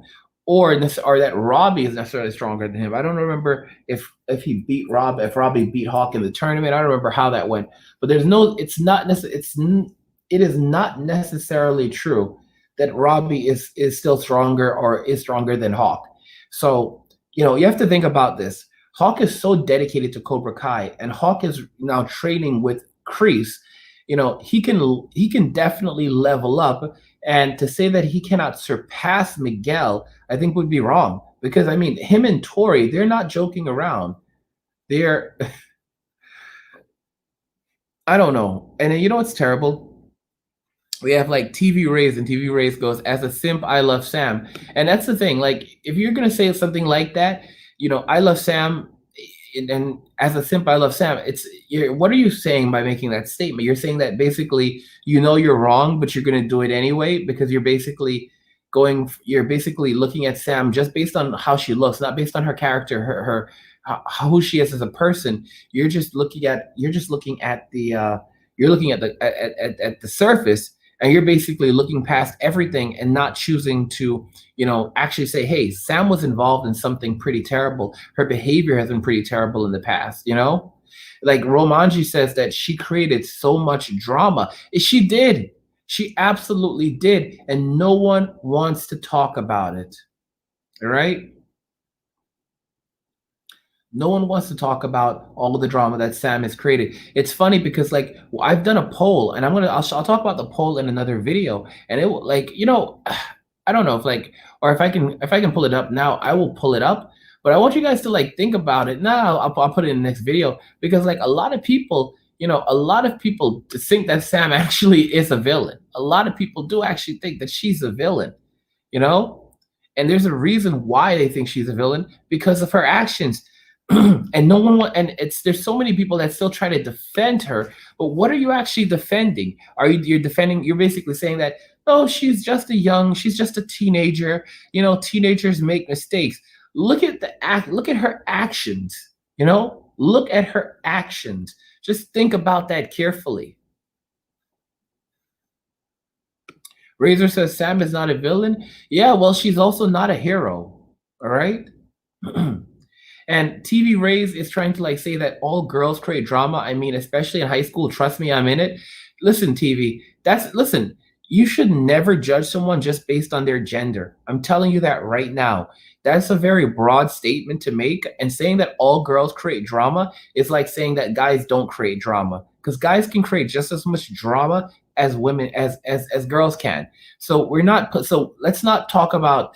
or that Robbie is necessarily stronger than him. I don't remember if Robbie beat Hawk in the tournament. I don't remember how that went. But it is not necessarily true that Robbie is still stronger or is stronger than Hawk. So, you have to think about this. Hawk is so dedicated to Cobra Kai, and Hawk is now training with Kreese. He can definitely level up, and to say that he cannot surpass Miguel, I think would be wrong, because I mean, him and Tori, they're not joking around. They're I don't know. And then, what's terrible? We have like TV Rays, and TV Rays goes, "As a simp, I love Sam." And that's the thing. Like, if you're gonna say something like that, "I love Sam," and "as a simp, I love Sam," what are you saying by making that statement? You're saying that basically you're wrong, but you're gonna do it anyway, because you're basically looking at Sam just based on how she looks, not based on her character, who she is as a person. You're looking at the surface, and you're basically looking past everything and not choosing to, actually say, "Hey, Sam was involved in something pretty terrible. Her behavior has been pretty terrible in the past." Like Romanji says that she created so much drama. She did. She absolutely did, and no one wants to talk about it. All right? No one wants to talk about all of the drama that Sam has created. It's funny because, like, I've done a poll, and I'll talk about the poll in another video. And I don't know or if I can pull it up now, I will pull it up. But I want you guys to like think about it. Now I'll put it in the next video, because like a lot of people think that Sam actually is a villain. A lot of people do actually think that she's a villain. You know, and there's a reason why they think she's a villain, because of her actions. And no one and there's so many people that still try to defend her. But what are you actually defending? You're basically saying that, "Oh, she's just a teenager. Teenagers make mistakes." Look at her actions. Look at her actions. Just think about that carefully. Razor says Sam is not a villain. Yeah, well, she's also not a hero. All right. And TV Rays is trying to like say that all girls create drama. I mean, especially in high school. Trust me, I'm in it. Listen, TV. Listen. You should never judge someone just based on their gender. I'm telling you that right now. That's a very broad statement to make. And saying that all girls create drama is like saying that guys don't create drama, because guys can create just as much drama as women as girls can. So let's not talk about,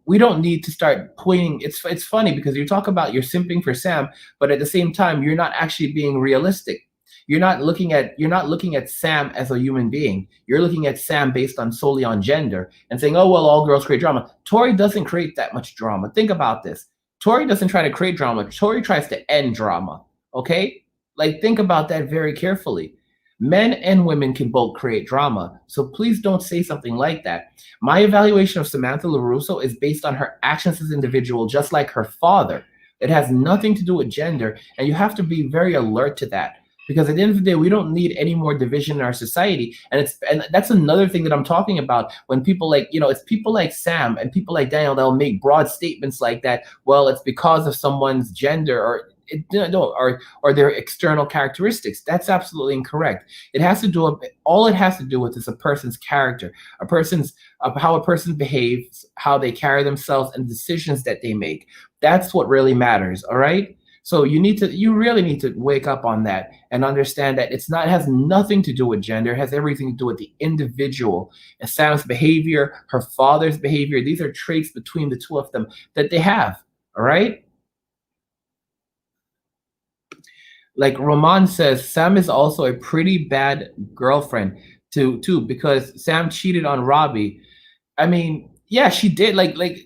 we don't need to start pointing. It's funny because you talk about you're simping for Sam, but at the same time, you're not actually being realistic. You're not looking at Sam as a human being. You're looking at Sam based on solely on gender and saying, oh well, all girls create drama. Tori doesn't create that much drama. Think about this. Tori doesn't try to create drama. Tori tries to end drama. Okay? Like think about that very carefully. Men and women can both create drama. So please don't say something like that. My evaluation of Samantha Larusso is based on her actions as an individual, just like her father. It has nothing to do with gender, and you have to be very alert to that. Because at the end of the day, we don't need any more division in our society, and that's another thing that I'm talking about. When people it's people like Sam and people like Daniel that'll make broad statements like that. Well, it's because of someone's gender or their external characteristics. That's absolutely incorrect. All it has to do with is a person's character, a person's how a person behaves, how they carry themselves, and decisions that they make. That's what really matters. All right. So you really need to wake up on that and understand that it has nothing to do with gender. It has everything to do with the individual. And Sam's behavior, her father's behavior, these are traits between the two of them that they have. All right. Like Roman says, Sam is also a pretty bad girlfriend too, because Sam cheated on Robbie. I mean, yeah, she did.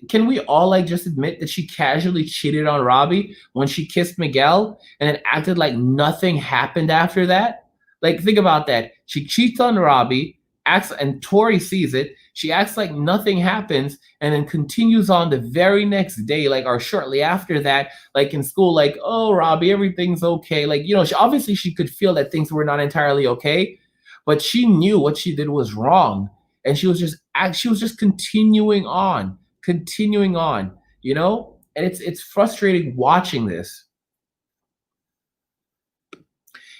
Can we all just admit that she casually cheated on Robbie when she kissed Miguel and then acted like nothing happened after that? Like, think about that. She cheats on Robbie, acts, and Tori sees it. She acts like nothing happens, and then continues on the very next day, or shortly after that, in school, oh, Robbie, everything's okay. Obviously she could feel that things were not entirely okay, but she knew what she did was wrong. And she was just continuing on, and it's frustrating watching this.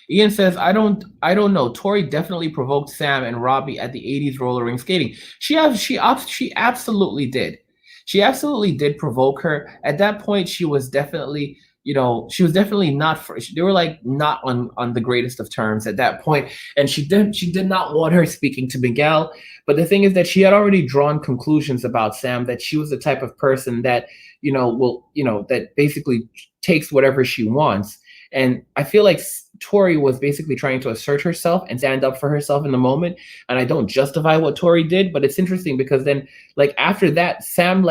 Ian says, I don't know. Tori definitely provoked Sam and Robbie at the 80s roller ring skating. She absolutely did. She absolutely did provoke her. At that point, she was definitely not they were not on the greatest of terms at that point, and she did not want her speaking to Miguel. But the thing is that she had already drawn conclusions about Sam, that she was the type of person that that basically takes whatever she wants. And I feel like Tori was basically trying to assert herself and stand up for herself in the moment. And I don't justify what Tori did, but it's interesting because then after that, Sam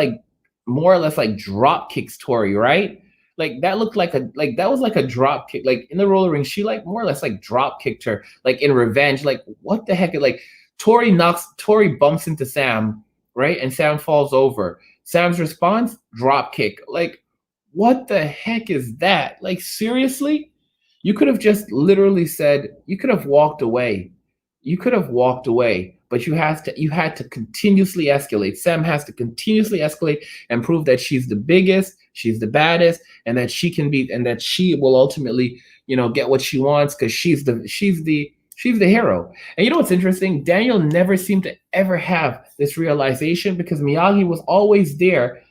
more or less drop kicks Tori, right? That looked that was a drop kick. In the roller ring, she more or less drop kicked her in revenge. What the heck? Tori bumps into Sam, right? And Sam falls over. Sam's response, drop kick. What the heck is that? Seriously? You could have just literally said, you could have walked away. But you had to continuously escalate. Sam has to continuously escalate and prove that she's the biggest, she's the baddest, and that she will ultimately, get what she wants because she's the hero. And you know what's interesting? Daniel never seemed to ever have this realization because Miyagi was always there.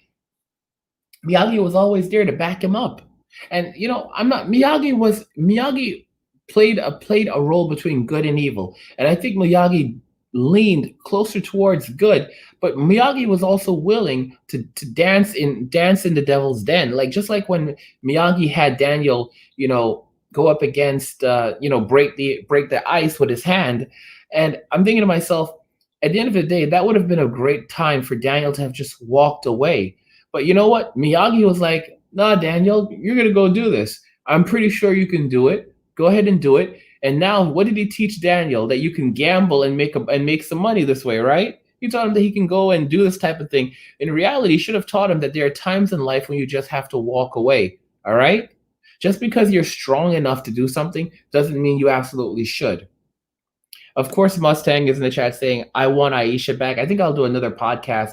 Miyagi was always there to back him up. And Miyagi played a role between good and evil. And I think Miyagi leaned closer towards good, but Miyagi was also willing to dance in the devil's den. Just like when Miyagi had Daniel, go up against break the ice with his hand. And I'm thinking to myself, at the end of the day, that would have been a great time for Daniel to have just walked away. But you know what? Miyagi was like, nah, Daniel, you're going to go do this. I'm pretty sure you can do it. Go ahead and do it. And now what did he teach Daniel? That you can gamble and make some money this way, right? He taught him that he can go and do this type of thing. In reality, he should have taught him that there are times in life when you just have to walk away, all right? Just because you're strong enough to do something doesn't mean you absolutely should. Of course, Mustang is in the chat saying, I want Aisha back. I think I'll do another podcast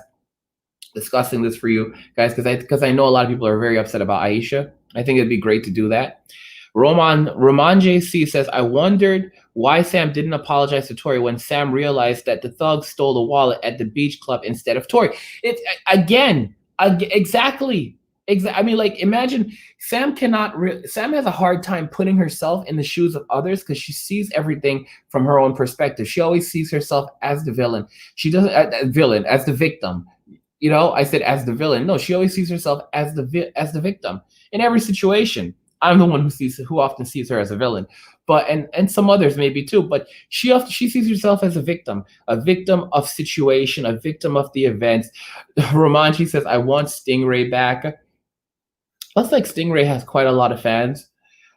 discussing this for you guys because I know a lot of people are very upset about Aisha. I think it'd be great to do that. Roman JC says, I wondered why Sam didn't apologize to Tori when Sam realized that the thugs stole the wallet at the beach club instead of Tori. Exactly. I mean, imagine Sam Sam has a hard time putting herself in the shoes of others because she sees everything from her own perspective. She always sees herself as the villain. She doesn't as the victim. I said as the villain. No, she always sees herself as the victim in every situation. I'm the one who often sees her as a villain. but and some others maybe too. But she sees herself as a victim of situation, a victim of the events. Romanchi says, "I want Stingray back." Looks like Stingray has quite a lot of fans.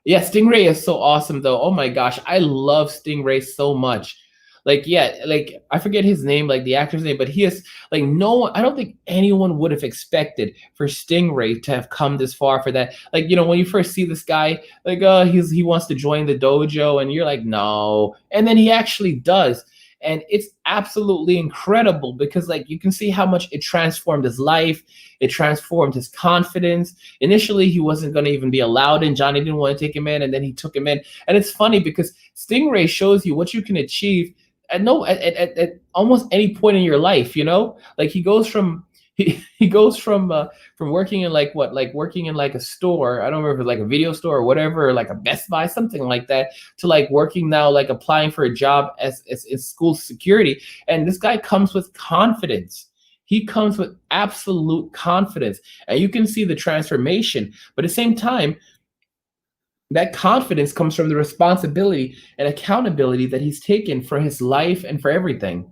Yeah, Stingray is so awesome though. Oh my gosh, I love Stingray so much. Like, yeah, like I forget his name, like the actor's name, but he is like no one. I don't think anyone would have expected for Stingray to have come this far for that. Like, when you first see this guy, like, he wants to join the dojo, and you're like, no, and then he actually does, and it's absolutely incredible because like you can see how much it transformed his life, it transformed his confidence. Initially, he wasn't going to even be allowed in. Johnny didn't want to take him in, and then he took him in. And it's funny because Stingray shows you what you can achieve at at almost any point in your life. Like he goes from he goes from working in working in like a store. I don't remember if it's like a video store or whatever, or like a Best Buy, something like that, to like working now, like applying for a job as school security. And this guy comes with confidence. He comes with absolute confidence, and you can see the transformation. But at the same time, that confidence comes from the responsibility and accountability that he's taken for his life and for everything.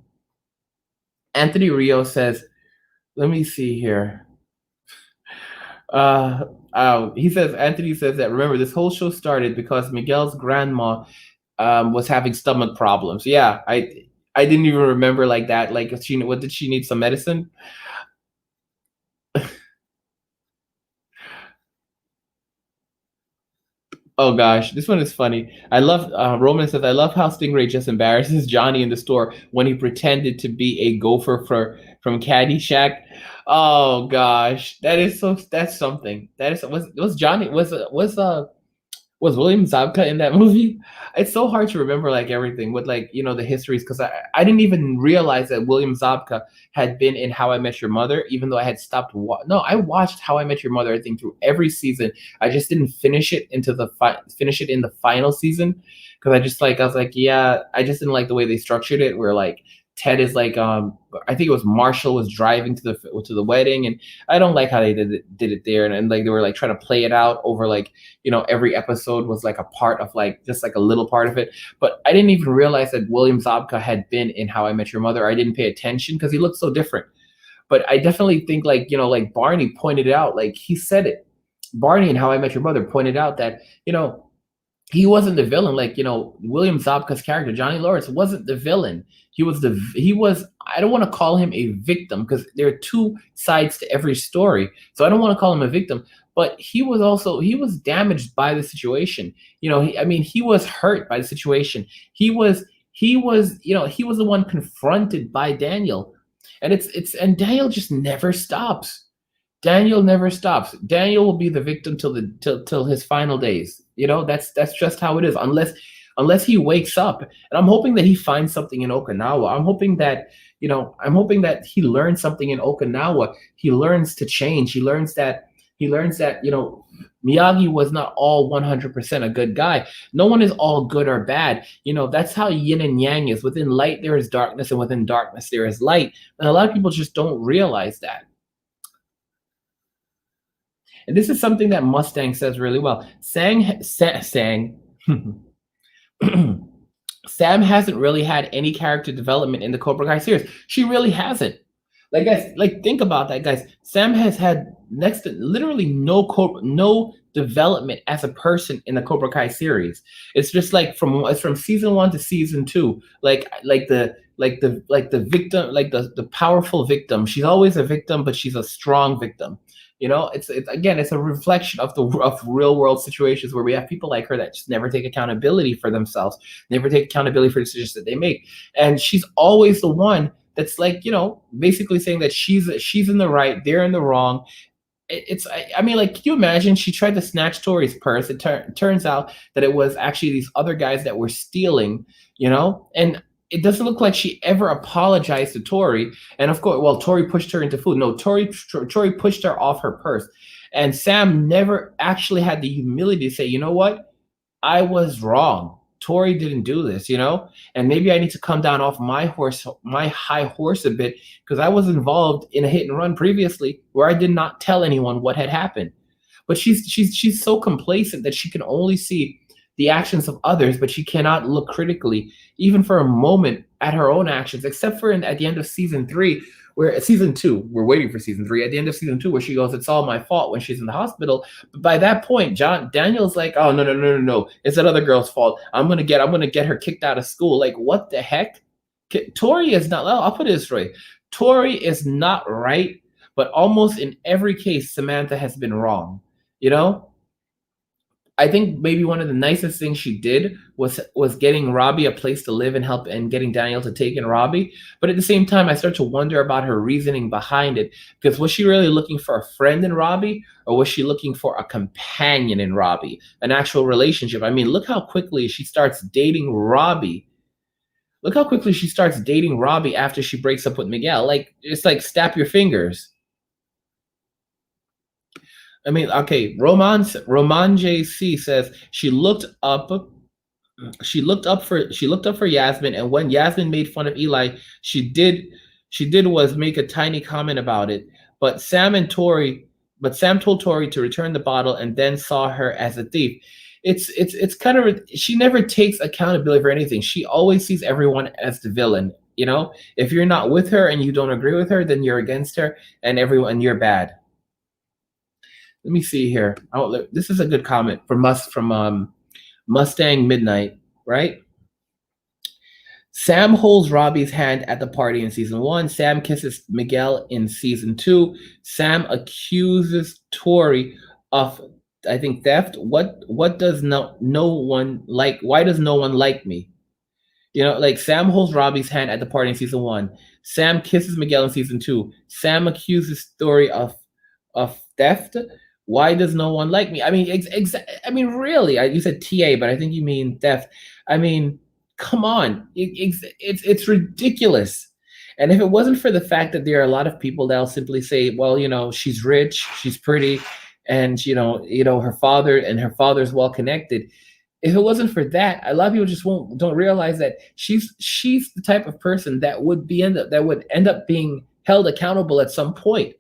Anthony Rio says, let me see here. Anthony says that, remember, this whole show started because Miguel's grandma was having stomach problems. Yeah, I didn't even remember like that. Like, what did she need, some medicine? Oh gosh, this one is funny. I love Roman says, I love how Stingray just embarrasses Johnny in the store when he pretended to be a gopher from Caddyshack. Oh gosh, that's something. That is was Johnny was William Zabka in that movie? It's so hard to remember like everything with like the histories, because I didn't even realize that William Zabka had been in How I Met Your Mother, even though I had stopped. No, I watched How I Met Your Mother, I think, through every season. I just didn't finish it finish it in the final season, because I was like, yeah, I just didn't like the way they structured it, where like Ted is like, I think it was Marshall was driving to the wedding, and I don't like how they did it there, and like they were like trying to play it out over like every episode was like a part of like just like a little part of it. But I didn't even realize that William Zabka had been in How I Met Your Mother. I didn't pay attention because he looked so different. But I definitely think like like Barney pointed out, like he said it. Barney in How I Met Your Mother pointed out that he wasn't the villain. Like, William Zabka's character, Johnny Lawrence, wasn't the villain. He was, I don't want to call him a victim, because there are two sides to every story. So I don't want to call him a victim, but he was damaged by the situation. He was hurt by the situation. He was the one confronted by Daniel. And and Daniel just never stops. Daniel never stops. Daniel will be the victim till his final days. That's just how it is. Unless he wakes up, and I'm hoping that he finds something in Okinawa. I'm hoping that he learns something in Okinawa. He learns to change. He learns that Miyagi was not all 100% a good guy. No one is all good or bad. That's how yin and yang is. Within light there is darkness, and within darkness there is light. And a lot of people just don't realize that. And this is something that Mustang says really well. Sam hasn't really had any character development in the Cobra Kai series. She really hasn't. Like, guys, like, think about that, guys. Sam has had next to literally no development as a person in the Cobra Kai series. It's just like from season 1 to season 2. Like the victim, like the powerful victim. She's always a victim, but she's a strong victim. It's again, it's a reflection of real world situations where we have people like her that just never take accountability for themselves, never take accountability for decisions that they make. And she's always the one that's like, basically saying that she's in the right, they're in the wrong. I mean, like, can you imagine? She tried to snatch Tori's purse. It turns out that it was actually these other guys that were stealing, and it doesn't look like she ever apologized to Tori. And of course, well, Tori pushed her into food. No, Tori pushed her off her purse. And Sam never actually had the humility to say, you know what? I was wrong. Tori didn't do this, and maybe I need to come down off my high horse a bit, because I was involved in a hit and run previously where I did not tell anyone what had happened. But she's so complacent that she can only see the actions of others, but she cannot look critically, even for a moment, at her own actions, except for at the end of season three, where season two, we're waiting for season three, at the end of season two, where she goes, "It's all my fault," when she's in the hospital. But by that point, John Daniel's like, "Oh, no, no, no, no, no, it's that other girl's fault. I'm gonna get her kicked out of school." Like, what the heck? Tori is not. I'll put it this way: Tori is not right, but almost in every case, Samantha has been wrong. You know, I think maybe one of the nicest things she did was getting Robbie a place to live and help, and getting Daniel to take in Robbie. But at the same time, I start to wonder about her reasoning behind it, because was she really looking for a friend in Robbie, or was she looking for a companion in Robbie, an actual relationship? I mean, look how quickly she starts dating Robbie. Look how quickly she starts dating Robbie after she breaks up with Miguel. Like, it's like, snap your fingers. I mean, okay, Roman JC says she looked up for Yasmin, and when Yasmin made fun of Eli, she did was make a tiny comment about it. But Sam told Tori to return the bottle and then saw her as a thief. It's kind of, she never takes accountability for anything. She always sees everyone as the villain. If you're not with her and you don't agree with her, then you're against her, and you're bad. Let me see here. Oh, this is a good comment from Mustang Midnight, right? Sam holds Robbie's hand at the party in season 1. Sam kisses Miguel in season 2. Sam accuses Tori of, I think, theft. What does no one like? Why does no one like me? Like, Sam holds Robbie's hand at the party in season 1. Sam kisses Miguel in season 2. Sam accuses Tori of theft. Why does no one like me? I mean, really, you said TA, but I think you mean theft. I mean, come on, it's ridiculous. And if it wasn't for the fact that there are a lot of people that'll simply say, well, she's rich, she's pretty, and her father's well connected. If it wasn't for that, a lot of people just don't realize that she's the type of person that would end up being held accountable at some point.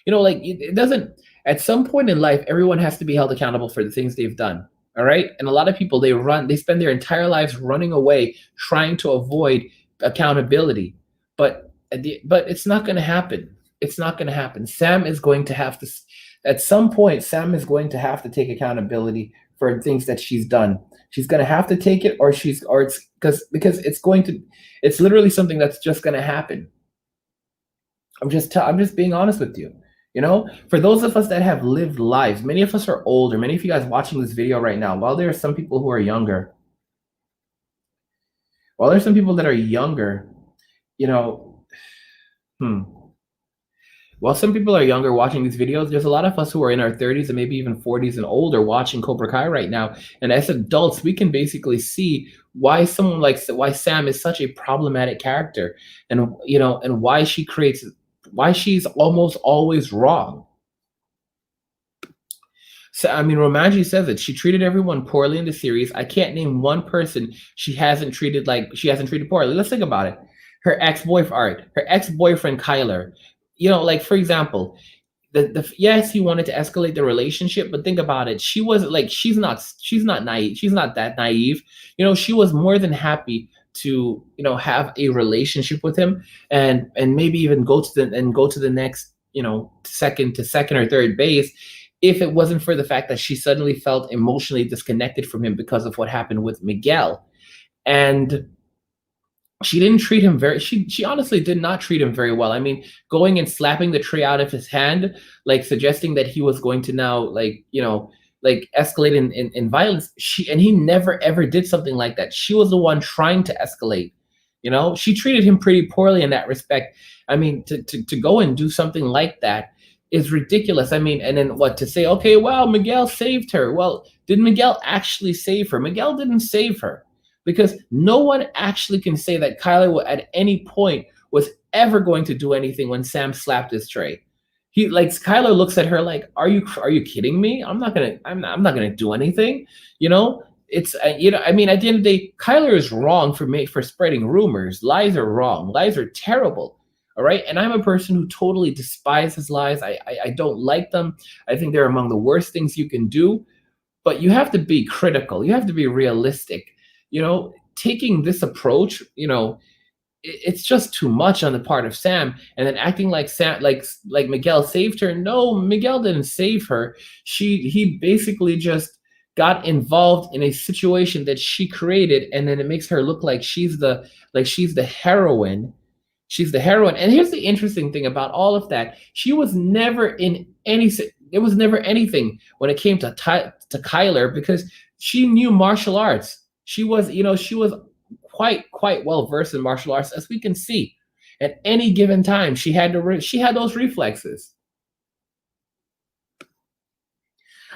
Like, it doesn't. At some point in life, everyone has to be held accountable for the things they've done. All right. And a lot of people, they spend their entire lives running away, trying to avoid accountability. But it's not going to happen. It's not going to happen. Sam is going to have to, at some point, Sam is going to have to take accountability for things that she's done. She's going to have to take it, or it's because it's literally something that's just going to happen. I'm just being honest with you. For those of us that have lived lives, many of us are older. Many of you guys watching this video right now, while there are some people who are younger, while there's some people that are younger, while some people are younger watching these videos, there's a lot of us who are in our 30s and maybe even 40s and older watching Cobra Kai right now. And as adults, we can basically see why Sam is such a problematic character, and why she's almost always wrong. So, I mean, Romanji says it. She treated everyone poorly in the series. I can't name one person she hasn't treated poorly. Let's think about it. Her ex-boyfriend Kyler. Like, for example, yes, he wanted to escalate the relationship, but think about it. She wasn't like, she's not naive. She's not that naive. She was more than happy to have a relationship with him, and maybe even go to the next second or third base, if it wasn't for the fact that she suddenly felt emotionally disconnected from him because of what happened with Miguel. And she didn't treat him she honestly did not treat him very well. I mean, going and slapping the tray out of his hand, like suggesting that he was going to now escalate in violence. He never ever did something like that. She was the one trying to escalate. She treated him pretty poorly in that respect. I mean, to go and do something like that is ridiculous. I mean, and then to say, okay, well, Miguel saved her. Well, did Miguel actually save her? Miguel didn't save her, because no one actually can say that Kyler at any point was ever going to do anything when Sam slapped his tray. Kyler looks at her like, are you kidding me? I'm not gonna do anything. It's I mean, at the end of the day, Kyler is wrong for spreading rumors. Lies are wrong. Lies are terrible. All right. And I'm a person who totally despises lies. I don't like them. I think they're among the worst things you can do. but you have to be critical. You have to be realistic. Taking this approach, it's just too much on the part of Sam, and then acting like Sam, like Miguel saved her. No, Miguel didn't save her. He basically just got involved in a situation that she created, and then it makes her look like she's the heroine. She's the heroine. And here's the interesting thing about all of that: she was never in any. There was never anything when it came to Kyler, because she knew martial arts. She was quite well versed in martial arts, as we can see. At any given time, she had those reflexes.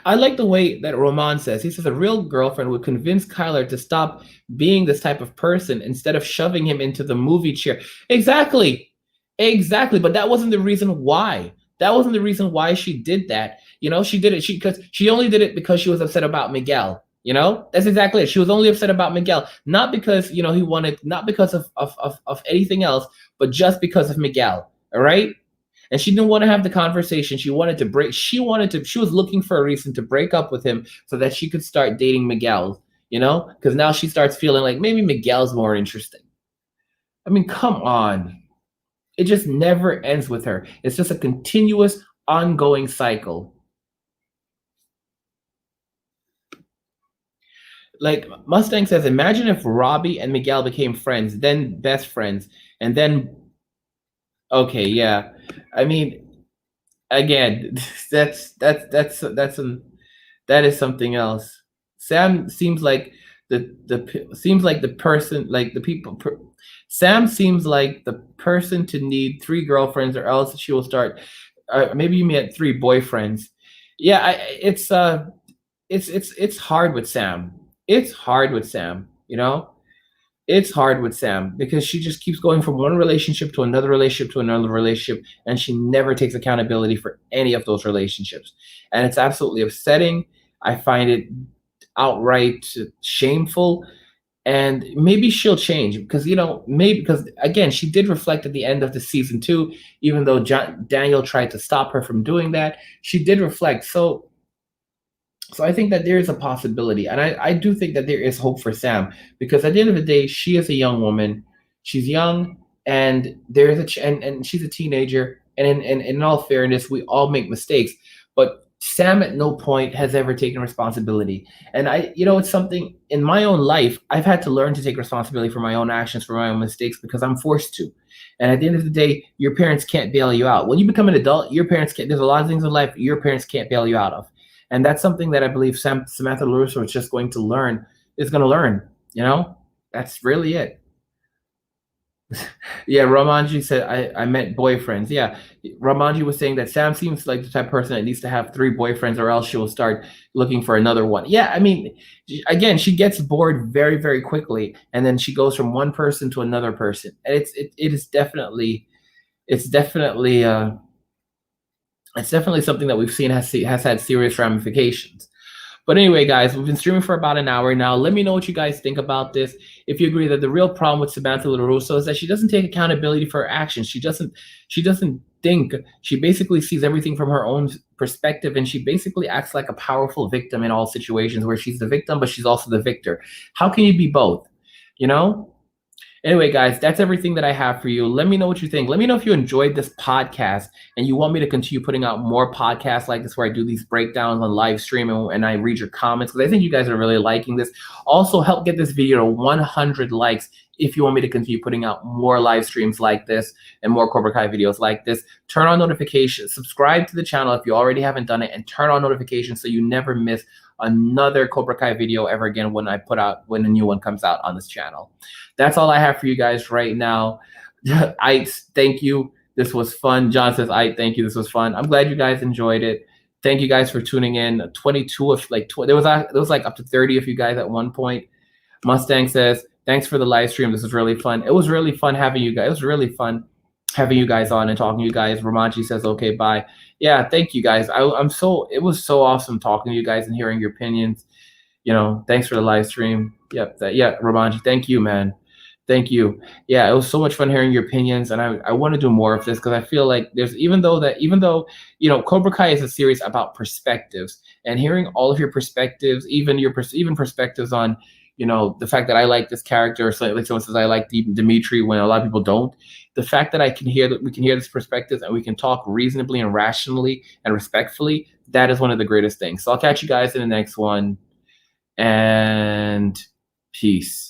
I like the way that Roman says. He says a real girlfriend would convince Kyler to stop being this type of person instead of shoving him into the movie chair. Exactly. Exactly. But that wasn't the reason why. That wasn't the reason why she did that. She did it because she only did it because she was upset about Miguel. That's exactly it. She was only upset about Miguel, not because he wanted, not because of anything else, but just because of Miguel. All right. And she didn't want to have the conversation. She wanted to break. She was looking for a reason to break up with him so that she could start dating Miguel, because now she starts feeling like maybe Miguel's more interesting. I mean, come on. It just never ends with her. It's just a continuous, ongoing cycle. Like Mustang says, imagine if Robbie and Miguel became friends, then best friends, and then, okay, yeah. I mean, again, that is something else. Sam seems like the person, like the people. Sam seems like the person to need three girlfriends, or else she will start. Maybe you meant three boyfriends. Yeah, it's hard with Sam. It's hard with Sam. It's hard with Sam because she just keeps going from one relationship to another relationship to another relationship, and she never takes accountability for any of those relationships. And it's absolutely upsetting. I find it outright shameful. And maybe she'll change because, maybe because, again, she did reflect at the end of the season 2, even though Daniel tried to stop her from doing that. She did reflect. So I think that there is a possibility, and I do think that there is hope for Sam, because at the end of the day, she is a young woman. She's young, and and she's a teenager. And in all fairness, we all make mistakes, but Sam at no point has ever taken responsibility. And it's something in my own life. I've had to learn to take responsibility for my own actions, for my own mistakes, because I'm forced to. And at the end of the day, your parents can't bail you out. When you become an adult, your parents can't. There's a lot of things in life your parents can't bail you out of. And that's something that I believe Samantha Larusso is just going to learn, That's really it. Yeah, Ramanji said, I meant boyfriends. Yeah, Ramanji was saying that Sam seems like the type of person that needs to have 3 boyfriends, or else she will start looking for another one. Yeah, I mean, again, she gets bored very, very quickly, and then she goes from one person to another person. And it's definitely something that we've seen has had serious ramifications. But anyway, guys, we've been streaming for about an hour now. Let me know what you guys think about this. If you agree that the real problem with Samantha Larusso is that she doesn't take accountability for her actions. She doesn't think. She basically sees everything from her own perspective, and she basically acts like a powerful victim in all situations, where she's the victim, but she's also the victor. How can you be both? Anyway, guys, that's everything that I have for you. Let me know what you think. Let me know if you enjoyed this podcast and you want me to continue putting out more podcasts like this, where I do these breakdowns on live stream and I read your comments, because I think you guys are really liking this. Also, help get this video to 100 likes if you want me to continue putting out more live streams like this and more Cobra Kai videos like this. Turn on notifications. Subscribe to the channel if you already haven't done it, and turn on notifications so you never miss another Cobra Kai video ever again when a new one comes out on this channel. That's all I have for you guys right now. Ike, thank you. This was fun. John says, Ike, thank you. This was fun. I'm glad you guys enjoyed it. Thank you guys for tuning in. 22 of there was like up to 30 of you guys at one point. Mustang says, thanks for the live stream. This was really fun. It was really fun having you guys. It was really fun having you guys on and talking to you guys. Ramanji says, okay, bye. Yeah, thank you guys. It was so awesome talking to you guys and hearing your opinions. Thanks for the live stream. Yep. Yeah, Ramanji, thank you, man. Thank you. Yeah, it was so much fun hearing your opinions, and I want to do more of this because I feel like there's even though Cobra Kai is a series about perspectives, and hearing all of your perspectives, even even perspectives on the fact that I like this character, or like someone says I like Dimitri when a lot of people don't. The fact that we can hear this perspectives and we can talk reasonably and rationally and respectfully, that is one of the greatest things. So I'll catch you guys in the next one, and peace.